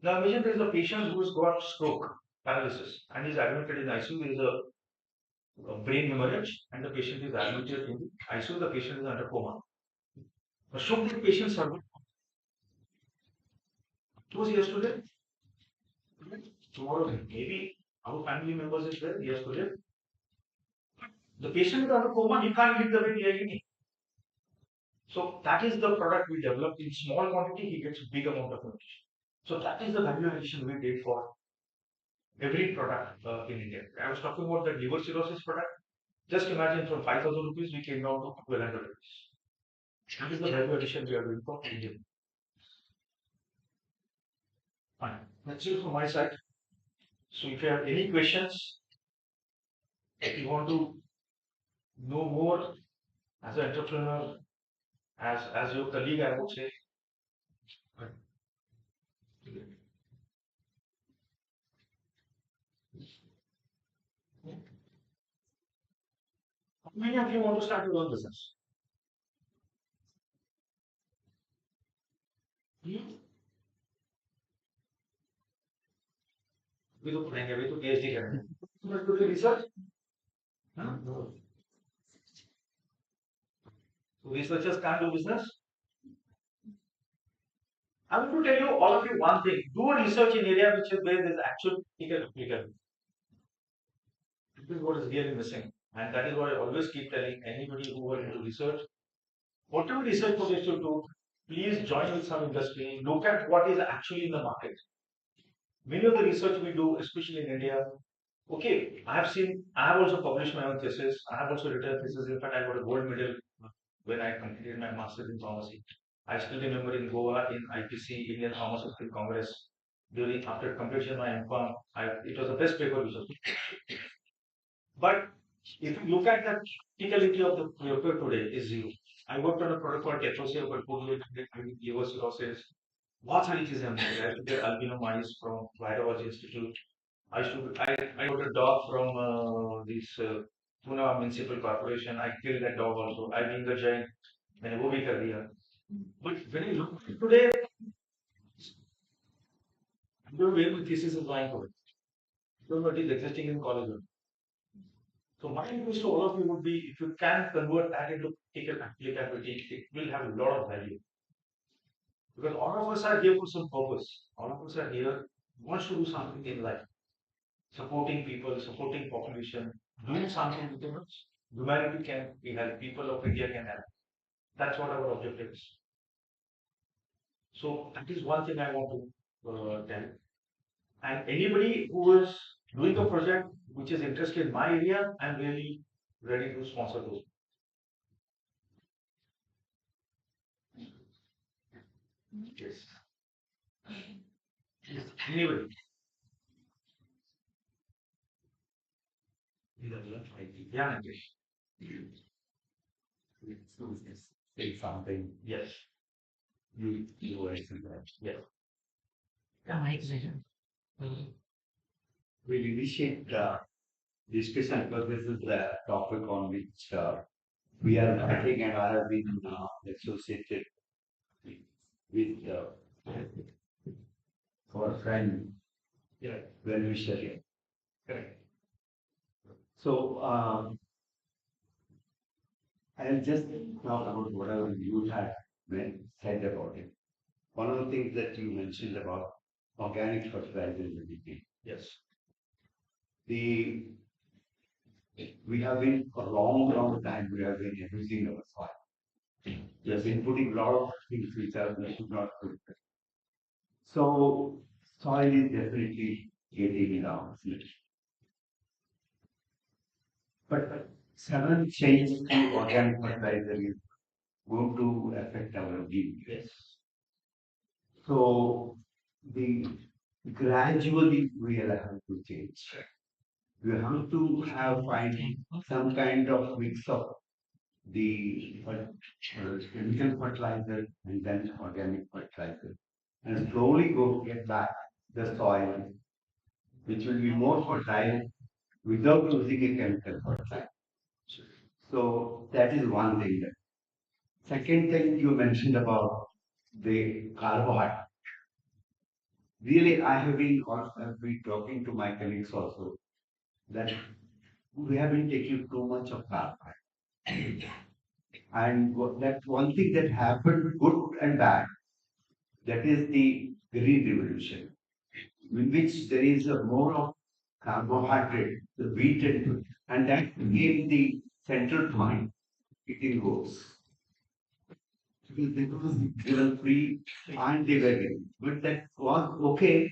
Now imagine there is a patient who has got stroke, paralysis, and is admitted in ICU. There is a brain hemorrhage, and the patient is admitted in the ICU. The patient is under coma. Should the patient survive? It was yesterday. Tomorrow, maybe our family members is there. Yesterday, the patient is under coma. He can't eat the way we are eating. So that is the product we developed in small quantity. He gets big amount of nutrition. So that is the value addition we did for every product in India. I was talking about the liver cirrhosis product. Just imagine from 5,000 rupees we came down to 1,200 rupees. That is the value addition we are doing for India. Fine. That's it from my side. So if you have any questions, if you want to know more as an entrepreneur, as your colleague, I would say. How many of you want to start your own business? Hmm? We तो पढ़ेंगे, we तो PhD करेंगे. But to do research? Huh? No. So researchers can't do business. I want to tell you all of you one thing. Do research in area which is where there is actual practical application. This is what is really missing. And that is what I always keep telling anybody who are into research. Whatever research projects you do, please join with some industry. Look at what is actually in the market. Many of the research we do, especially in India, okay, I have also published my own thesis. I have also written a thesis. In fact, I got a gold medal when I completed my master's in pharmacy. I still remember in Goa in IPC, Indian Pharmaceutical Congress, during after completion of my M.Pharm, it was the best paper which was. But if you look at the criticality of the paper today is zero. I worked on a product called tetrosia for liver cirrhosis. बहुत सारी चीजें हमने किया. I took an albino mice from Virology Institute. I got a dog from this Pune Municipal Corporation. I killed that dog also. I being the giant, मैंने वो भी कर दिया. But when you look today, the way my thesis is going for it. So what is existing in college. So my request to all of you would be, if you can convert that into practical applicability, it will have a lot of value. Because all of us are here for some purpose. All of us are here wants to do something in life, supporting people, supporting population, doing something because humanity can be helped, people of India can help. That's what our objective is. So that is one thing I want to tell. And anybody who is doing a project which is interested in my area, I'm really ready to sponsor those. Yes. Yes. Anybody. Yeah, Nikesh. Say something. Yes. You were saying that. Yes. Yeah, exactly. We'll initiate discussion because this is the topic on which we are writing, and I have been associated with our friend, yeah, well wisher here. Correct. So I'll just talk about whatever you had said about it. One of the things that you mentioned about organic fertilizer in the beginning. Yes. The we have been for a long time we have been abusing our soil. We have been putting a lot of things which are we should not put. So soil is definitely getting down. But sudden change to organic fertilizer is going to affect our yield. Yes. So the gradually we will have to change. You have to have find some kind of mix of the chemical fertilizer and then organic fertilizer, and slowly go get back the soil, which will be more fertile without using a chemical fertilizer. So that is one thing. Second thing you mentioned about the carbohydrate. Really, I have been talking to my colleagues also that we have been taking too much of carbohydrate. And that one thing that happened, good and bad, that is the green revolution, in which there is a more of carbohydrate, the wheat and that gave the central point eating goals. Because they were free and they were giving. But that was okay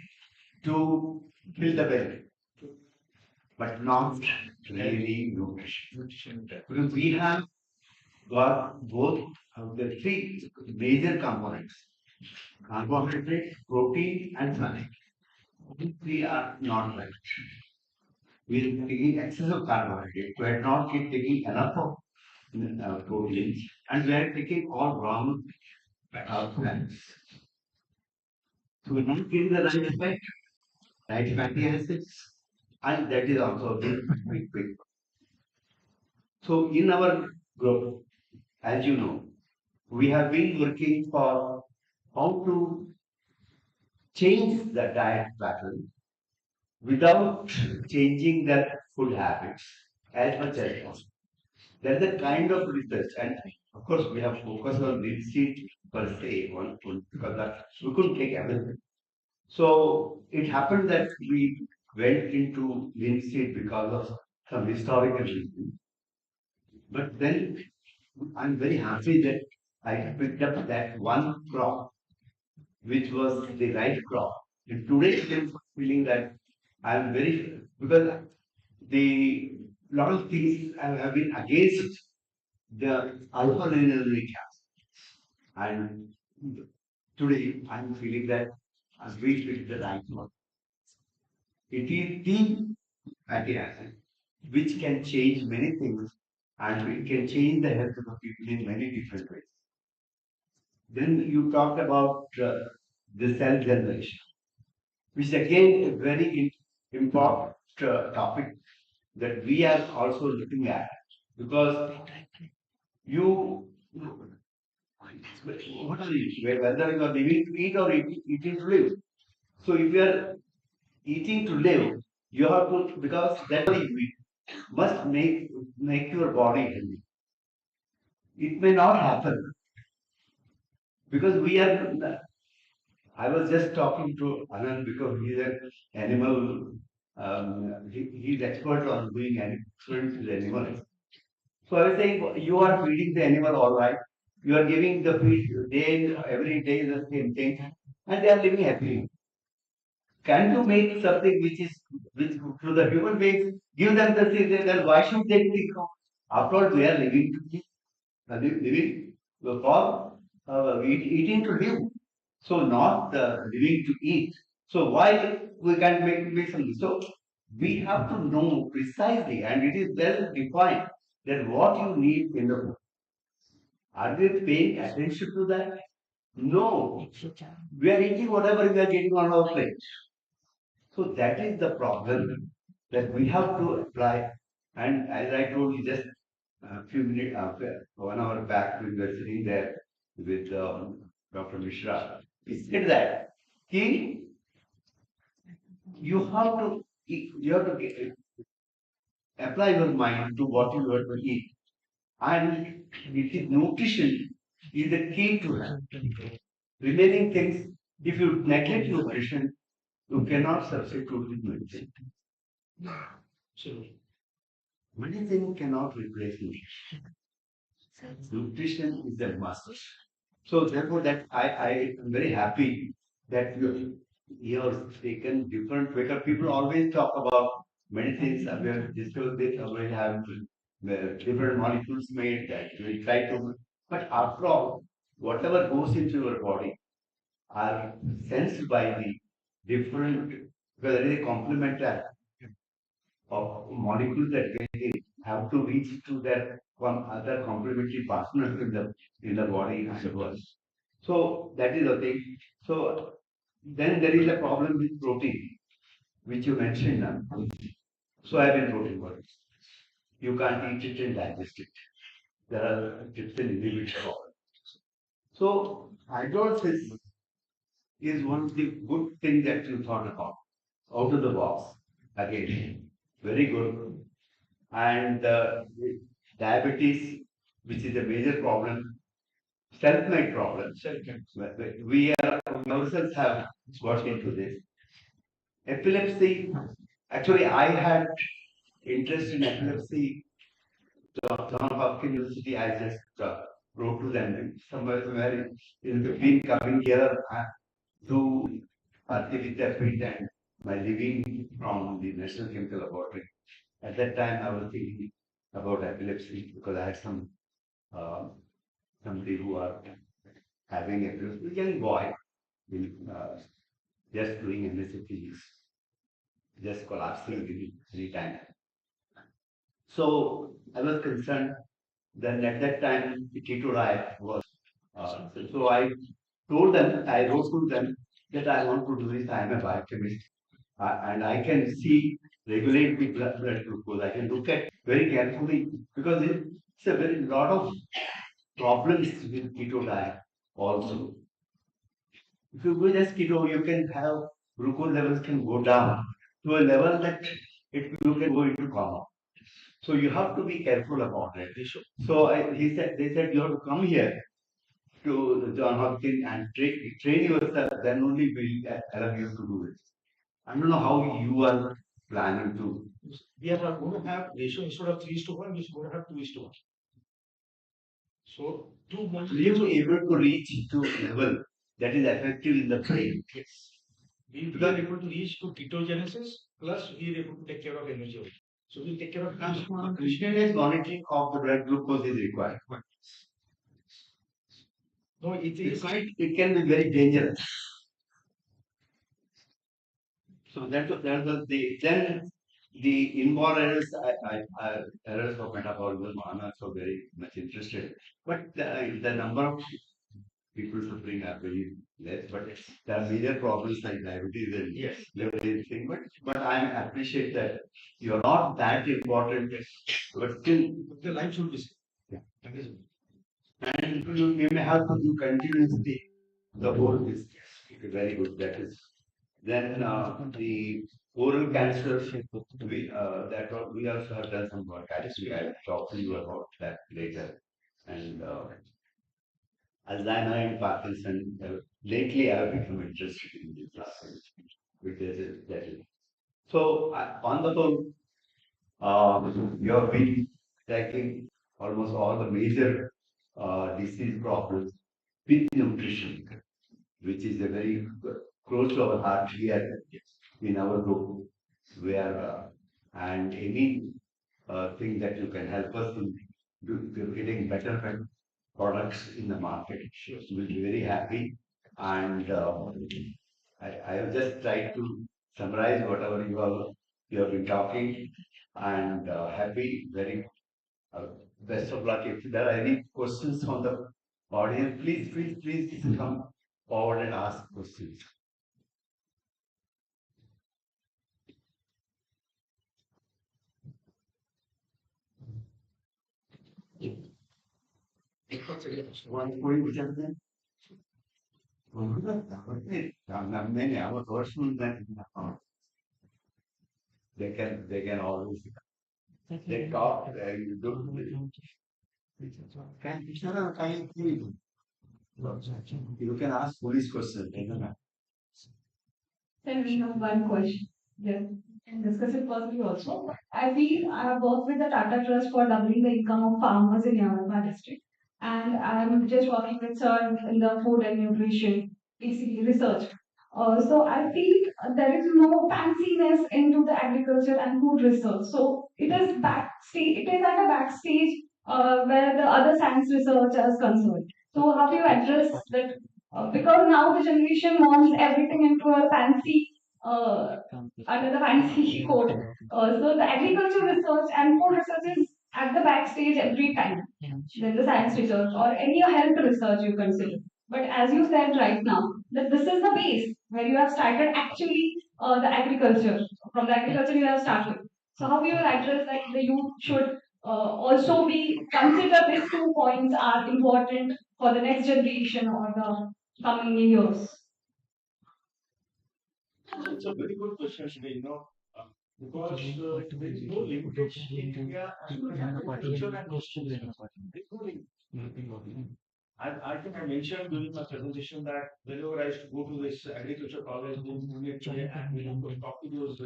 to fill the belly, but not really nutrition. Because we have got both of the three major components: carbohydrate, protein, and fat. These three are not right. We are taking excess of carbohydrate. We are not taking enough of proteins, and we are taking all wrong fats. So we're not getting the right effect, right fatty acids, and that is also a big. So in our group, as you know, we have been working for how to change the diet pattern without changing their food habits as much as possible. There is a kind of research, and of course, we have focused on linseed per se, on food, because that we couldn't take everything. So it happened that we went into linseed because of some historical reasons. But then I'm very happy that I picked up that one crop, which was the right crop. And today I'm feeling that I'm very, because the lot of things have been against the alpha linolenic acid. And today I'm feeling that I've reached the right one. It is the fatty acid which can change many things, and it can change the health of the people in many different ways. Then you talked about the cell generation, which is again a very important topic that we are also looking at, because you, what are you, whether you are living to eat or eating to live. So if you are eating to live, you have to, because that you eat must make your body healthy. It may not happen because we are. I was just talking to Anand because he's an animal. He's expert on doing experiments with animals. So I was saying, you are feeding the animal all right. You are giving the feed day every day the same thing, and they are living happily. Can you make something which to the human beings, give them the thing? Then why should they think of? After all, we are living to live, living for eating to live. So not living to eat. So why we can't make something? So we have to know precisely, and it is well defined that what you need in the food. Are we paying attention to that? No. We are eating whatever we are getting on our plate. So that is the problem that we have to apply. And as I told you just a few minutes after, 1 hour back, we were sitting there with Dr. Mishra. He said that he, you have to apply your mind to what you are to eat. And it is nutrition is the key to that. Remaining things, if you neglect nutrition, you cannot substitute with medicine. So medicine cannot replace nutrition. Nutrition is a must. So therefore, that I am very happy that you have taken different, because people always talk about medicines, and we have discussed this, and we have different molecules made that we try to, but after all, whatever goes into your body are sensed by the different, because there is a complementary of molecules that get in, have to reach to their other complementary partners in the body and the world. So that is the thing. So then there is a problem with protein, which you mentioned now. Soybean protein bodies. You can't eat it and digest it. There are different inhibitors. So hydrolysis is one of the good things that you thought about. Out of the box. Again, very good. And diabetes, which is a major problem, self-made problem. We ourselves have got into this. Epilepsy, actually, I had interest in epilepsy. John Hopkins University, I just wrote to them somewhere in between coming here to Activity of IIC and my living from the National Chemical Laboratory. At that time, I was thinking about epilepsy because I had uh, somebody who are having epilepsy, young boy, just doing MSc physics, just collapsing any time. So I was concerned. Then at that time, the keto diet was. So I told them, I wrote to them that I want to do this. I am a biochemist, and I can see regulate the blood glucose. I can look at very carefully because it's a very lot of problems with keto diet also. If you go just keto, you can have glucose levels can go down to a level that you can go into coma. So you have to be careful about it. So they said you have to come here to John Hopkins and train yourself. Then only we'll allow you to do it. I don't know how you are planning to. We are going to have ratio instead of 3:1, we're going to have 2:1. So you able to reach to level that is effective in the brain. Yes. We are able to reach to ketogenesis plus we are able to take care of energy. So we take care of continuous monitoring of the blood glucose is required. No, it can be very dangerous. So that was the inborn errors, errors of metabolism are not so very much interested. But the number of people suffering are very less, but there are major problems like diabetes and liver thing. But I appreciate that you are not that important, but still the life should be saved. Yeah. And you may have to do continuously the whole is very good. That is then the oral cancer. We also have done some work. Actually, I'll talk to you about that later. And Alzheimer and Parkinson. Lately, I have become interested in this because that is. So on the whole, you have been tackling almost all the major disease problems with nutrition, which is a very close to our heart here in our group, where and any thing that you can help us in getting better products in the market, we'll be very happy. And I have just tried to summarize whatever you have been talking, and happy, very uh, best of luck. If there are any questions from the audience, please come forward and ask questions. One point which is there. Many our personal that they can always they talk you do you can ask police question. Then we have one question. Yes, and discuss it personally also. I feel I have worked with the Tata Trust for doubling the income of farmers in Yamama district. And I'm just working with sir in the food and nutrition, basically research. So I feel there is no fanciness into the agriculture and food research. So it is backstage. It is at a backstage where the other science research is concerned. So how do you address that because now the generation wants everything into a fancy, under the fancy code. So the agriculture research and food research is at the backstage every time. Then the science research or any health research you consider. But as you said right now, that this is the base where you have started actually the agriculture. From the agriculture you have started. So how you will address that the youth should also be consider these 2 points are important for the next generation or the coming years? It's a very good question, Shri, because there is no linkage in India as far as agriculture and nutrition is concerned. There is no link. I think I mentioned during my presentation that whenever I used to go to this agriculture college in Pune today and we could talk to those,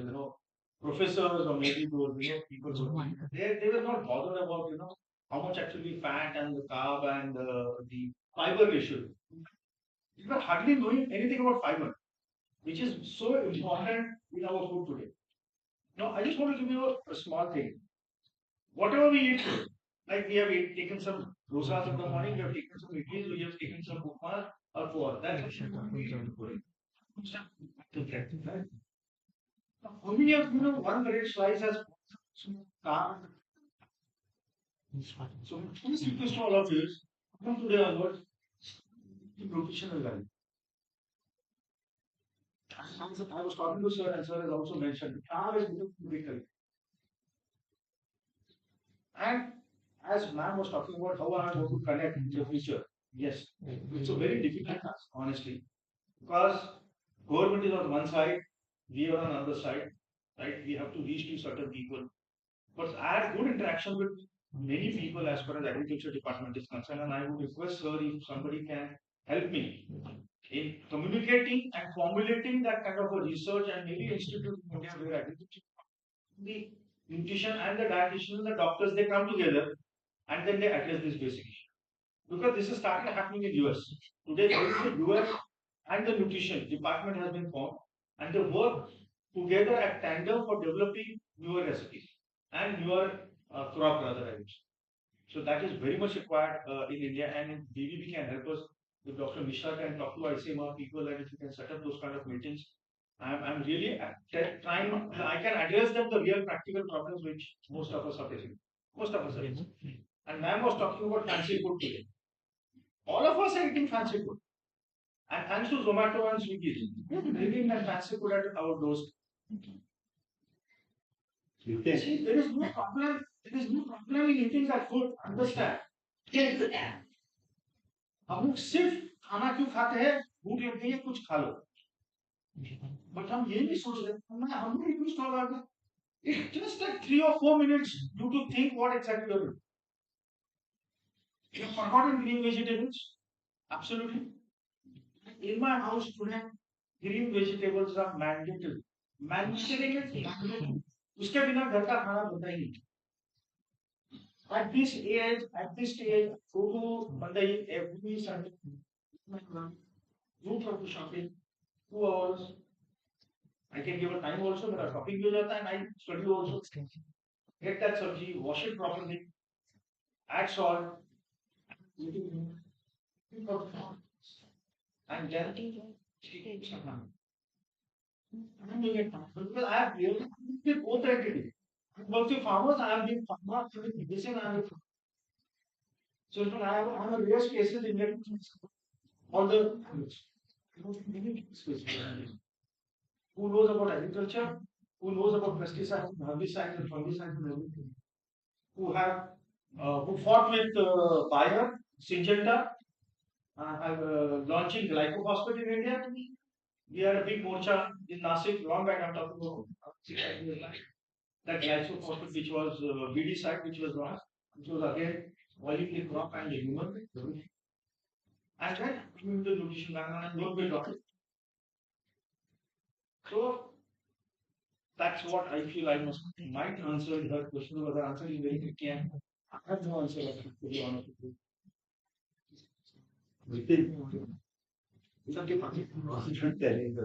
professors or maybe those, people working, they were not bothered about, how much actually fat and the carb and the fiber ratio. You were hardly knowing anything about fiber, which is so important in our food today. Now, I just want to give you a small thing. Whatever we eat today, like we have taken some dosas in the morning, we have taken some idlis, we have taken some upma or for that's what we eat today. Right? How many of one bread slice has carb? So please request to all of you, from today onwards, the nutritional value. I was talking to sir, and sir has also mentioned carb is critical. And as ma'am was talking about how I am going to connect in the future, yes, it's a very difficult task, honestly, because government is on one side, we are on the other side, right? We have to reach to certain people. But I have good interaction with many people as far as agriculture department is concerned, and I would request sir if somebody can help me in communicating and formulating that kind of a research and maybe institute in India where agriculture, the nutrition and the dietitian, the doctors, they come together and then they address this basic issue. Because this is started happening in US. Today, there is a US and the nutrition department has been formed and they work together at tandem for developing newer recipes and newer crop rather items. So that is very much required in India and if BBB can help us, if Dr. Mishra can talk to ICMR people and if you can set up those kind of meetings, I'm really trying, I can address them the real practical problems which most of us are facing. Most of us are facing. And ma'am was talking about fancy food today. All of us are eating fancy food. And thanks to Zomato and Swiggy, we are bringing that fancy food at our doorstep. See, there is no problem. There is no problem in eating that food. Understand? हम लोग सिर्फ खाना क्यों खाते हैं? भूख लग गई है कुछ खा लो. बट हम ये नहीं सोच रहे हम लोग क्यों स्टॉल आ गए. It just like 3 or 4 minutes you to think what exactly you're doing. You have forgotten green vegetables. Absolutely. In my house today, green vegetables are mandatory. Mandatory is mandatory. उसके बिना घर का खाना बनता ही नहीं. At this stage, go to Bandai every Sunday. Do for shopping. 2 hours. I can give a time also, but shopping भी हो जाता है, and I study also. Get that sabji, wash it properly, add salt, and then I'm doing it now. Because I have really both entities. Working farmers, I am doing farmer, this and I am. So I have a rare cases in that all the who knows about agriculture, who knows about pesticides, herbicides, and fungicides, and everything. Who fought with Bayer, Syngenta, launching glyphosate in India. We had a big morcha in Nasik long back. I'm talking about 6 years back. That glyphosate, which was weedicide, which was launched, which was again oiling the crop and the human. And then coming to the nutrition background and work with it. So that's what I feel I might answer her question, but the answer is very tricky and I have no answer to be honest with you.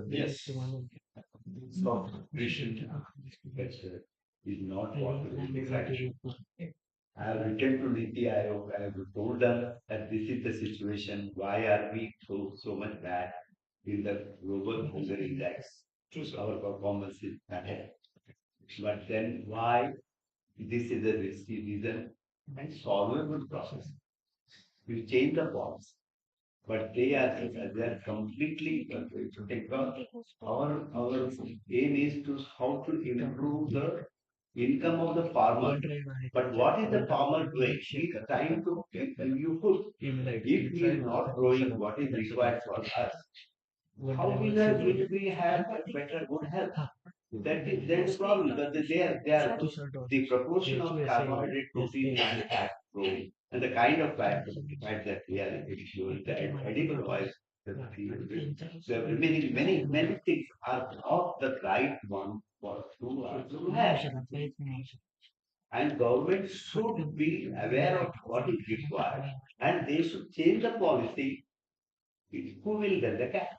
Yes. Soft nutrition culture is not possible. Exactly. I have written to Niti Aayog. I have told them that this is the situation. Why are we so much bad in the global hunger index? Our performance is bad. But then why this is a risky reason and solvable process. We change the box, but they are completely take our aim is to how to improve the income of the farmer. But what is the farmer doing? He is trying to give you food. If he is not growing what is required for us, how will we have a better good health? That's the problem because they are the proportion of carbohydrate, protein, and fat growing, and the kind of fat that we are able the edible oils, the remaining many things are not the right one for to have. And government should be aware of what is required, and they should change the policy. Who will get the cat?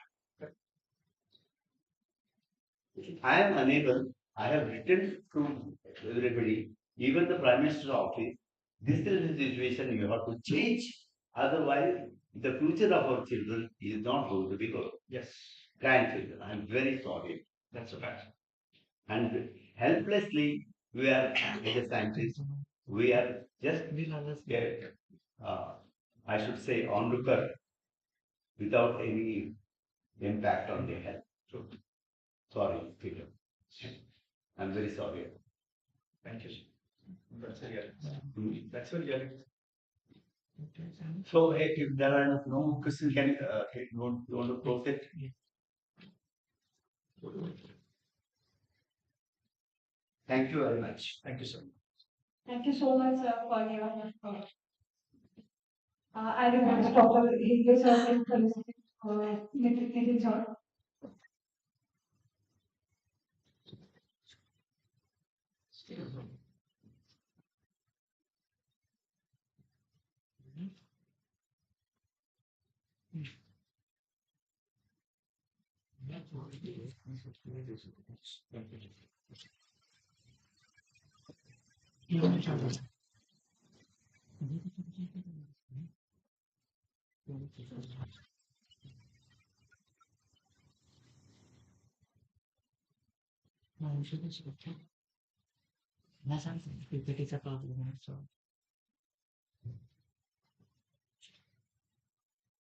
I am unable. I have written to everybody, even the Prime Minister's office. This is the situation you have to change. Otherwise, the future of our children is not going to be good. Yes. Grandchildren. I'm very sorry. That's a fact. And helplessly, we are, as a scientist, we are just, uh, I should say, onlooker without any impact on their health. So, sorry, Peter. I'm very sorry. Thank you. That's very good. That's very good. So, if there are no questions, can you want to close it? Thank you very much. Thank you, sir. Thank you so much, sir, for your I request Dr. Hegde sir to solicit Nitin sir.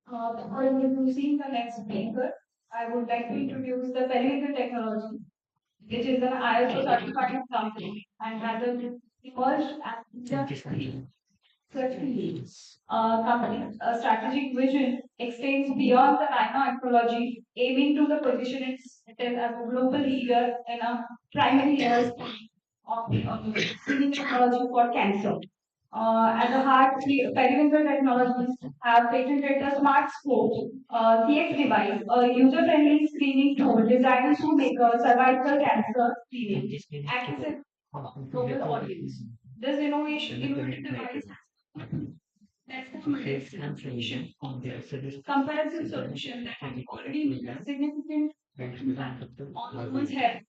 Before introducing the next speaker, I would like to introduce the perimeter technology, which is an ISO certified company and has an emerged as industry certified company. A strategic vision extends beyond the nanotechnology, aiming to the position itself as a global leader in a primary areas of screening technology for cancer. At the heart, perimeter technologies have patented the Smart Scope CX device, a user-friendly screening tool designed to make a cervical cancer screening accessible to global audience. This innovative device that's the solution, comparison solution that has already made a significant impact on human's health.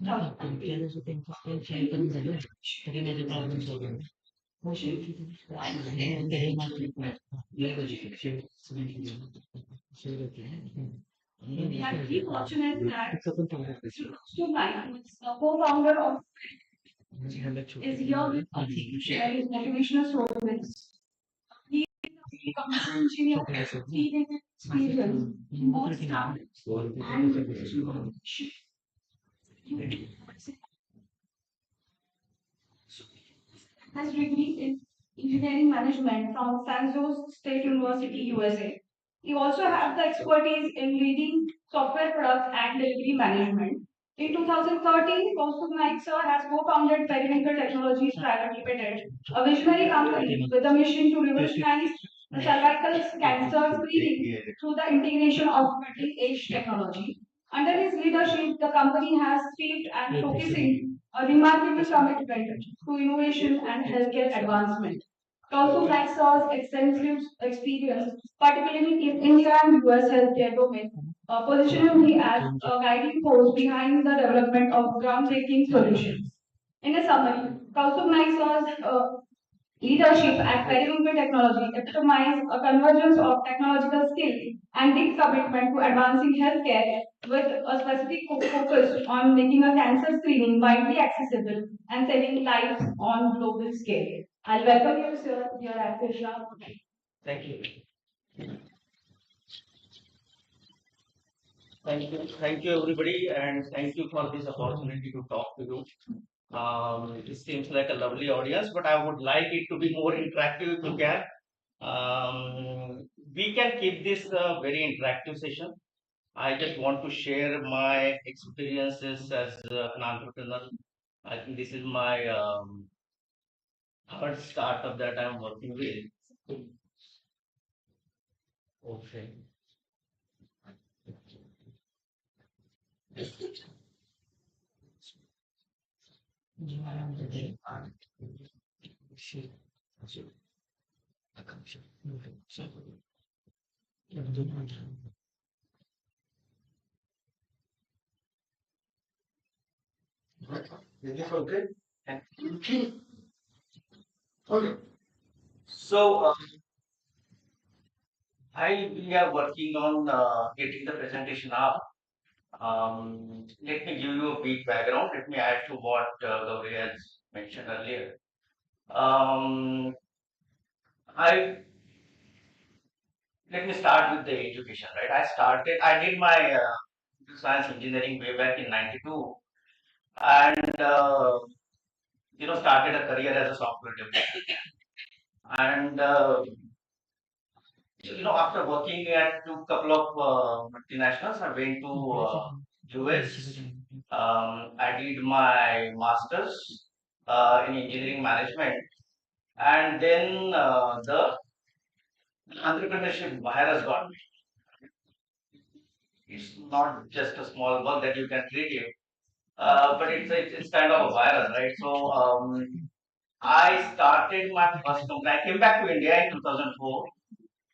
We are very fortunate that Mr. Naik, the co-founder of is here with us to share his motivational stories. He is a computer engineer with experience in both startups and has degree in engineering management from San Jose State University, USA. He also has the expertise in leading software products and delivery management. In 2013, Kaustubh Naik sir has co-founded Perimeter Technologies Private Limited, a visionary company with a mission to revolutionize the cervical cancer screening through the integration of cutting-edge technology. Under his leadership, the company has thrived and focusing a remarkable commitment to innovation and healthcare advancement. Kaushal Naik's extensive experience, particularly in India and US healthcare domain, positioning me as a guiding force behind the development of groundbreaking solutions. In a summary, Kaushal Naik's leadership at Perimeter Technology epitomize a convergence of technological skill and deep commitment to advancing healthcare with a specific focus on making a cancer screening widely accessible and saving lives on global scale. I'll welcome you, sir, here at IISHA. Thank you. Thank you, everybody, and thank you for this opportunity to talk to you. It seems like a lovely audience, but I would like it to be more interactive if you can. We can keep this a very interactive session. I just want to share my experiences as an entrepreneur. I think this is my third startup that I'm working with. Okay. Is this okay? Okay. So we are working on getting the presentation up. Let me give you a brief background. Let me add to what Gauri has mentioned earlier. I Let me start with the education. Right, I did my science engineering way back in '92, and started a career as a software developer. And after working at a couple of multinationals, I went to US. I did my masters in engineering management, and then the entrepreneurship virus got me. It's not just a small bug that you can treat it, but it's kind of a virus, right? So I started my first company. I came back to India in 2004,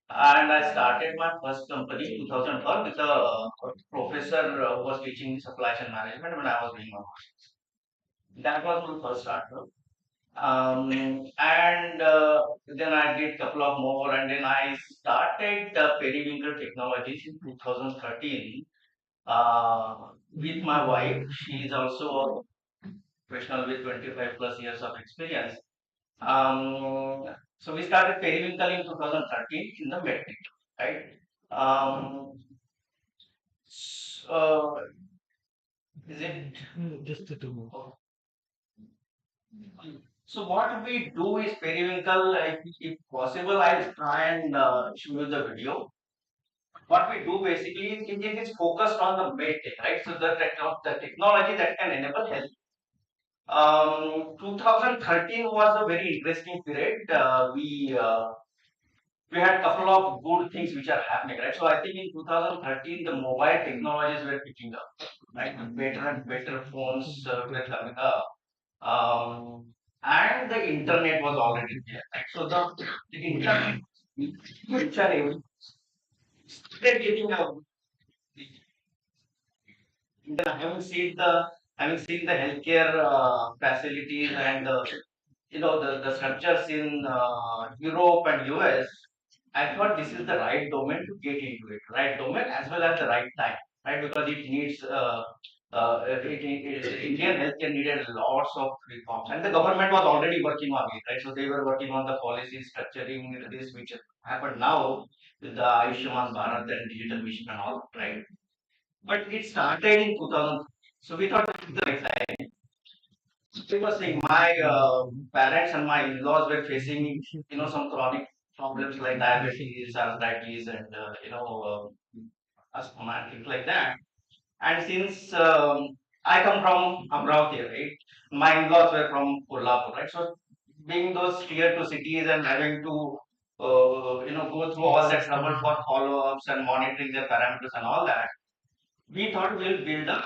and I started my first company in 2004 with a professor who was teaching supply chain management when I was doing my masters. That was my first startup. And then I did a couple of more, and then I started Periwinkle Technologies in 2013 with my wife. She is also a professional with 25 plus years of experience. Um, So we started periwinkle in 2013 in the medtech, right? Um, uh, is it? Oh. So what we do is periwinkle. If possible, I'll try and show you the video. What we do basically is it is focused on the medtech, right? So the technology that can enable health. 2013 was a very interesting period. We had a couple of good things which are happening, right? So I think in 2013 the mobile technologies were picking up, right? The better and better phones were coming up, and the internet was already there, right? So the internet, which are able, started getting a having seen the healthcare facilities and the structures in Europe and US, I thought this is the right domain to get into it, right domain as well as the right time, right? Because it needs Indian healthcare needed lots of reforms, and the government was already working on it, right? So they were working on the policy structuring this, which happened now with the Ayushman Bharat and digital mission and all, right? But it started in 2000. So we thought this is the right time. I was saying my parents and my in-laws were facing, some chronic problems like diabetes, arthritis, and asthma and things like that. And since I come from Amravati, right, my in-laws were from Kolhapur, right. So being those tier two cities and having to go through all that trouble for follow-ups and monitoring their parameters and all that, we thought we'll build a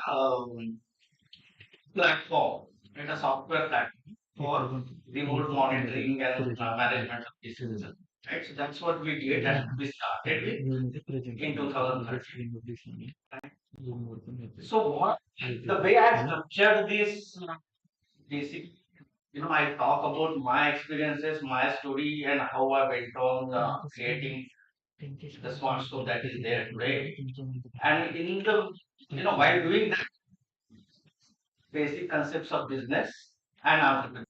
platform, right, a software platform for remote monitoring and management of diseases. Right, so that's what we did, and we started with in 2013. So what the way I structured this basic, I talk about my experiences, my story, and how I went on creating the smart scope that is there today. And in the while doing that, basic concepts of business and entrepreneurship.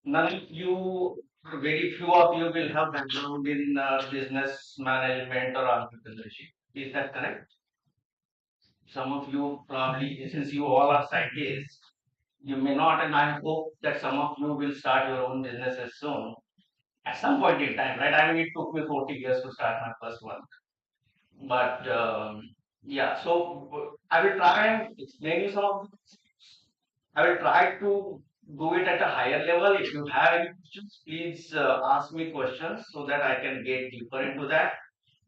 None of you, very few of you will have background in business management or entrepreneurship. Is that correct? Some of you probably, since you all are scientists, you may not, and I hope that some of you will start your own businesses soon at some point in time, right? I mean, it took me 40 years to start my first one. But yeah, so I will try and explain you some of I will try to do it at a higher level. If you have any questions, please ask me questions so that I can get deeper into that.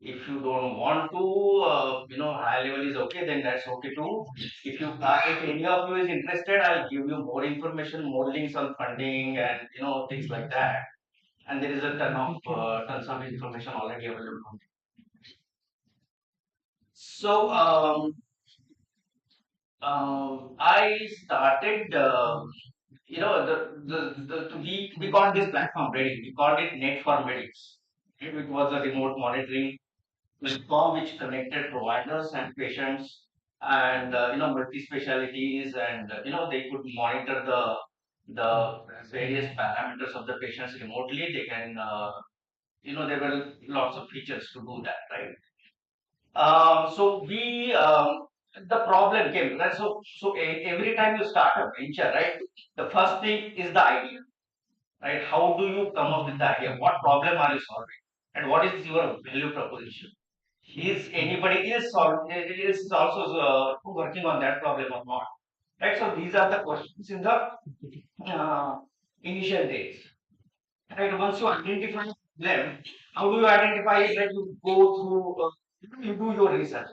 If you don't want to, high level is okay, then that's okay too. If any of you is interested, I'll give you more information, more links on funding and things like that. And there is a tons of information already available. So I started. We called this platform ready. We called it Net for Medics. It was a remote monitoring platform which connected providers and patients and multi specialities, and they could monitor the various parameters of the patients remotely. They can there were lots of features to do that, right? So we the problem came. Right? Every time you start a venture, right, the first thing is the idea, right? How do you come up with the idea? What problem are you solving? And what is your value proposition? Is anybody is also working on that problem or not? Right. So these are the questions in the uh, initial days. Right. Once you identify them, how do you identify it? That you go through, you do your research.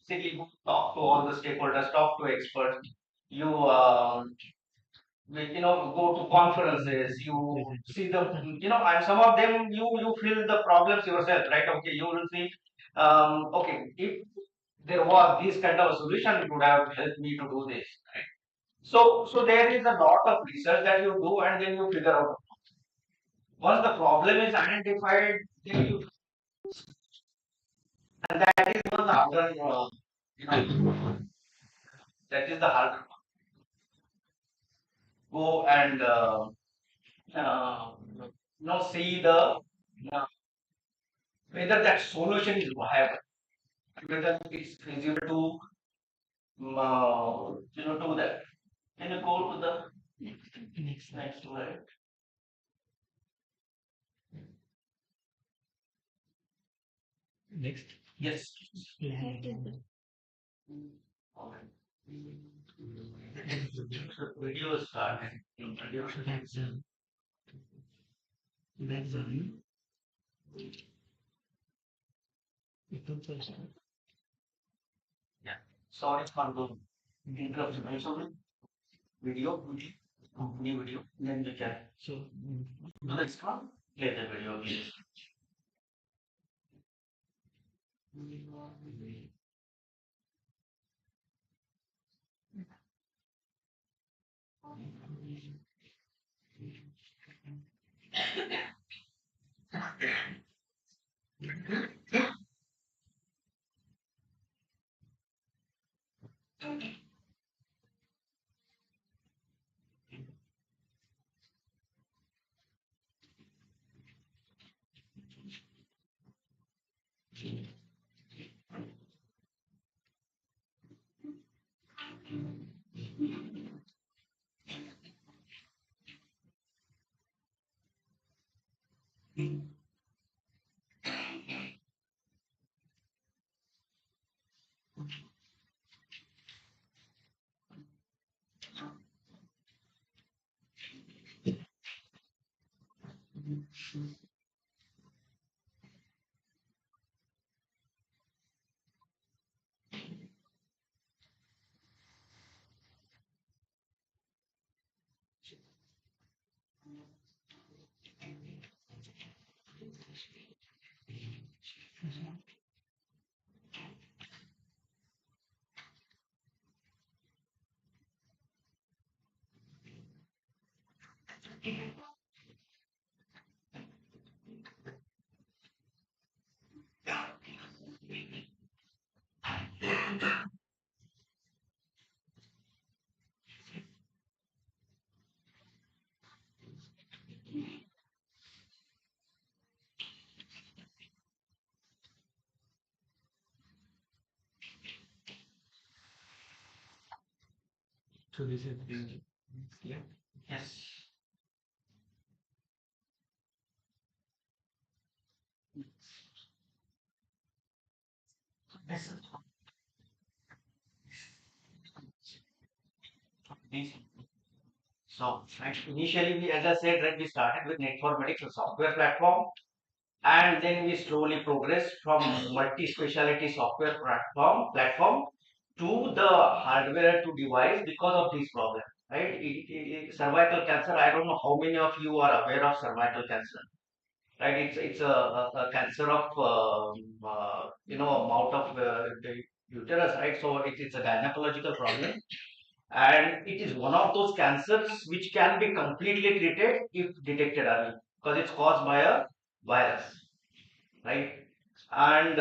Basically, you talk to all the stakeholders, talk to experts. You go to conferences, you see them, and some of them you feel the problems yourself, right? Okay, you will see, okay, if there was this kind of a solution, it would have helped me to do this, right? So there is a lot of research that you do, and then you figure out. Once the problem is identified, then you, and that is one harder, that is the harder one. Go and see the Now, whether that solution is viable, whether it's feasible to do that. Can you go to the next slide? Next. Yes. Video started. Introduction. Yeah. Sorry for the interruption. I'm sorry. Video, new video, then we can. So, let's come. Play the video, please. So this is the Yes. This is amazing. So, right, initially, as I said, right, we started with Netformatics, a software platform, and then we slowly progressed from multi-speciality software platform to the hardware to device because of these problems. Right, cervical cancer. I don't know how many of you are aware of cervical cancer. Right, it's a cancer of mouth of the uterus. Right, so it's a gynecological problem, and it is one of those cancers which can be completely treated if detected early because it's caused by a virus, right? And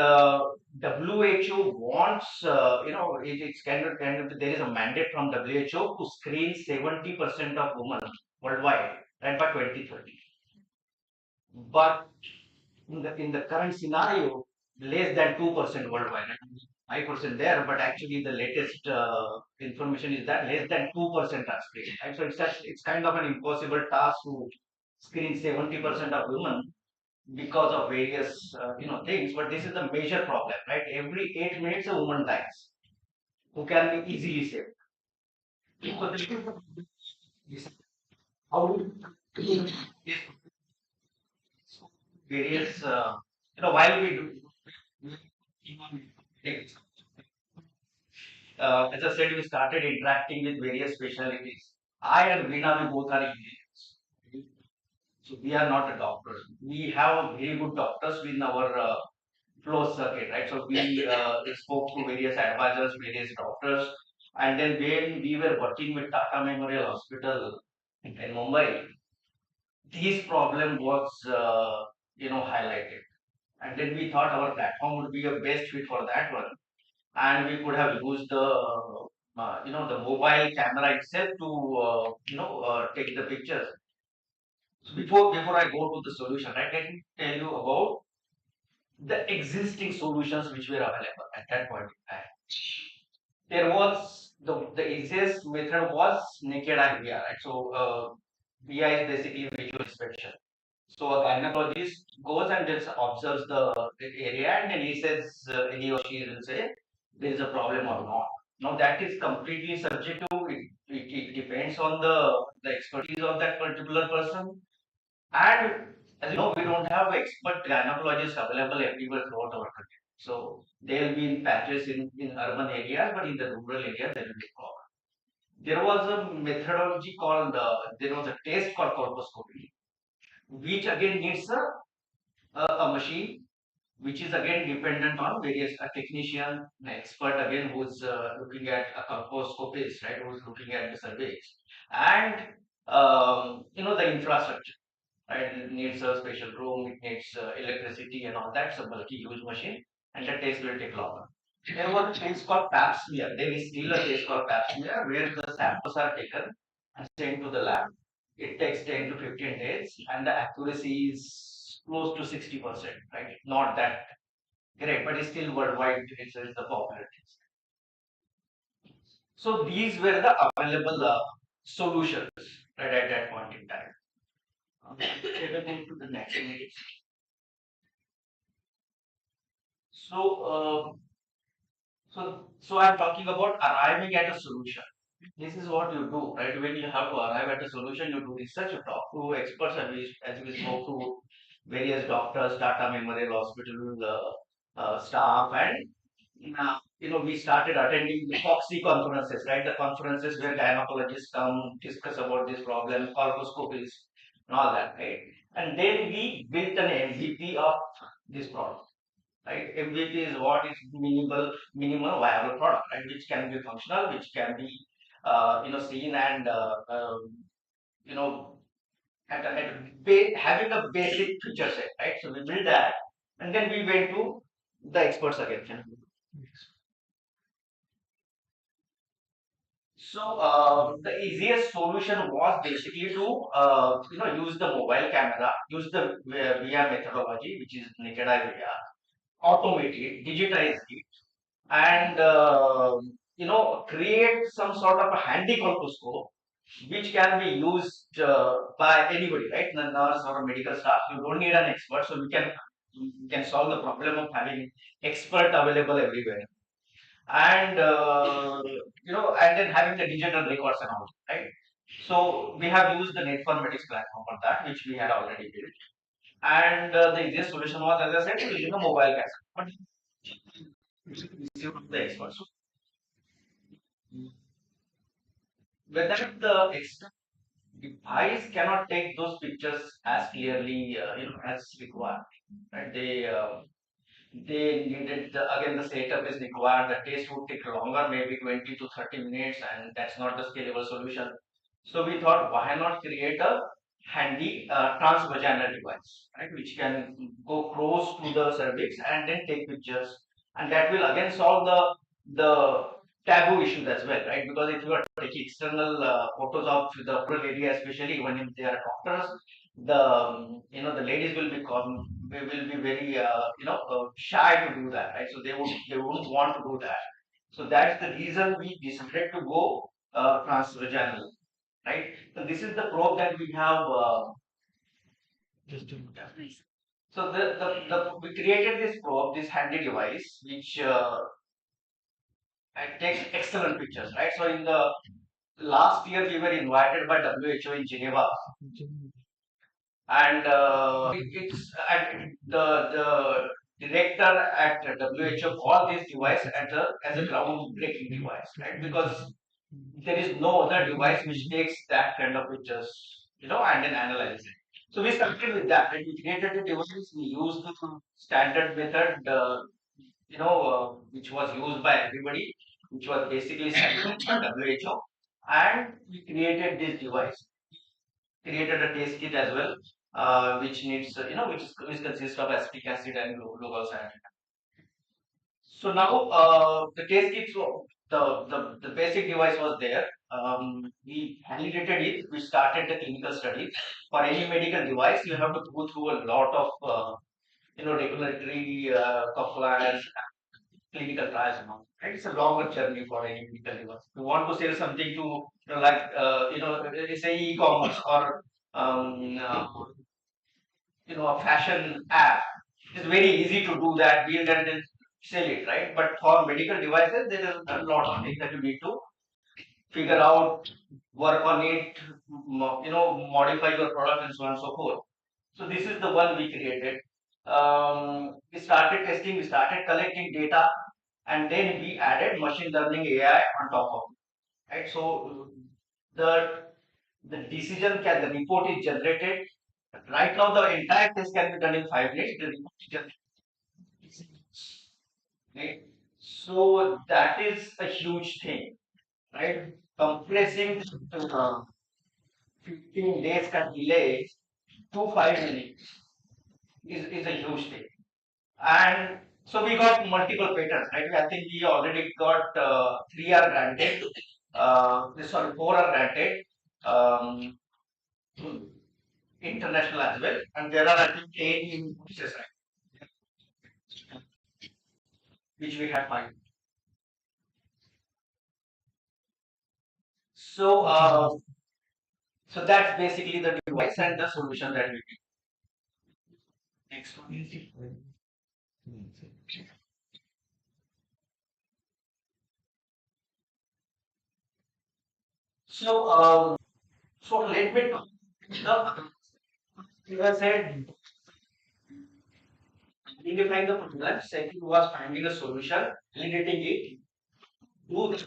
WHO wants, it's kind of there is a mandate from WHO to screen 70% of women worldwide, right, by 2030. But in the current scenario, less than 2% worldwide, 5% there, but actually the latest information is that less than 2% are screened. Right? So it's kind of an impossible task to screen 70% of women because of various things. But this is the major problem, right? Every 8 minutes a woman dies who can be easily saved. So this how do various while we do as I said, we started interacting with various specialties. I and Veena, we both are engineers. So we are not a doctor. We have very good doctors in our flow circuit, right? So we spoke to various advisors, various doctors, and then when we were working with Tata Memorial Hospital in Mumbai, this problem was highlighted, and then we thought our platform would be a best fit for that one, and we could have used the mobile camera itself to take the pictures. So before I go to the solution, right, let me tell you about the existing solutions which were available at that point in time. There was the easiest method was naked eye VI, right? So VI is basically visual inspection. So a gynecologist goes and just observes the area and then he says, he or she will say there is a problem or not. Now that is completely subject to it depends on the expertise of that particular person. And as you know, we don't have expert gynecologists available everywhere throughout our country. So they'll be in patches in urban areas, but in the rural areas there will be problem. There was a methodology called there was a test called colposcopy, which again needs a machine which is again dependent on various a technician, an expert again who's looking at a colposcopist, right, who's looking at the surveys, and the infrastructure. Right, it needs a special room, it needs electricity and all that. It's a bulky, huge machine, and the test will take longer. There was a test called pap smear. There is still a test called pap smear where the samples are taken and sent to the lab. It takes 10 to 15 days, and the accuracy is close to 60%. Right, not that great, but it's still worldwide. It's the popular test. So these were the available solutions right at that point in time. Let us move to the next image. So, so I'm talking about arriving at a solution. This is what you do, right? When you have to arrive at a solution, you do research, you talk to experts, as we spoke to various doctors, Tata Memorial Hospital staff, and we started attending the Foxy conferences, right? The conferences where gynecologists come discuss about this problem, colposcopies, and all that, right? And then we built an MVP of this problem. Right, MVP is what is minimal viable product, right, which can be functional, which can be seen and you know having a basic feature set, right? So we built that, and then we went to the experts again. So the easiest solution was basically to use the mobile camera, use the VIA methodology, which is naked eye VIA, automate it, digitize it, and create some sort of a handy colposcope which can be used by anybody, right? The nurse or a medical staff. You don't need an expert, so we can solve the problem of having expert available everywhere, and and then having the digital records and all, right? So we have used the Netformatics platform for that, which we had already built, and the easiest solution was, as I said, using a mobile camera. But the experts. Whether the eyes cannot take those pictures as clearly, as required, right? They needed again the setup is required. The test would take longer, maybe 20 to 30 minutes, and that's not the scalable solution. So we thought, why not create a handy transvaginal device, right, which can go close to the cervix and then take pictures, and that will again solve the taboo issues as well, right? Because if you are taking external photos of the rural area, especially when if they are doctors, the ladies will be very shy to do that, right? So they wouldn't want to do that. So that's the reason we decided to go transvaginal, right? So this is the probe that we have. So we created this probe, this handy device, which takes excellent pictures, right? So in the last year, we were invited by WHO in Geneva, and and the director at WHO called this device as a groundbreaking device, right? Because there is no other device which takes that kind of pictures, and then analyzes it. So we started with that, and we created a device. We used the standard method, which was used by everybody, which was basically standard by WHO, and we created this device, created a test kit as well, which needs, which consists of acetic acid and glucose. So now the test kit, the basic device was there. we validated it. We started the clinical studies. For any medical device, you have to go through a lot of regulatory compliance, clinical trials and all. Right? It's a longer journey for any medical device. You want to sell something to like say e-commerce or um, uh, a fashion app. It's very easy to do that, build and then sell it, right? But for medical devices, there is a lot of things that you need to figure out, work on it, modify your product and so on and so forth. So this is the one we created. We started testing, we started collecting data, and then we added machine learning AI on top of it. Right? So the the decision can the report is generated. Right now, the entire test can be done in 5 minutes. The report is generated. Right? So that is a huge thing, right? Compressing 15 days can delay to 5 minutes is a huge thing. And so we got multiple patents, right? I think we already got three are granted. Sorry, four are granted. Um, International as well, and there are I think 10 in process, right? Which we have filed. So, so that's basically the device and the solution that we do. Next one. So, so let me talk. You have said identifying the problem, second was finding a solution, validating it, do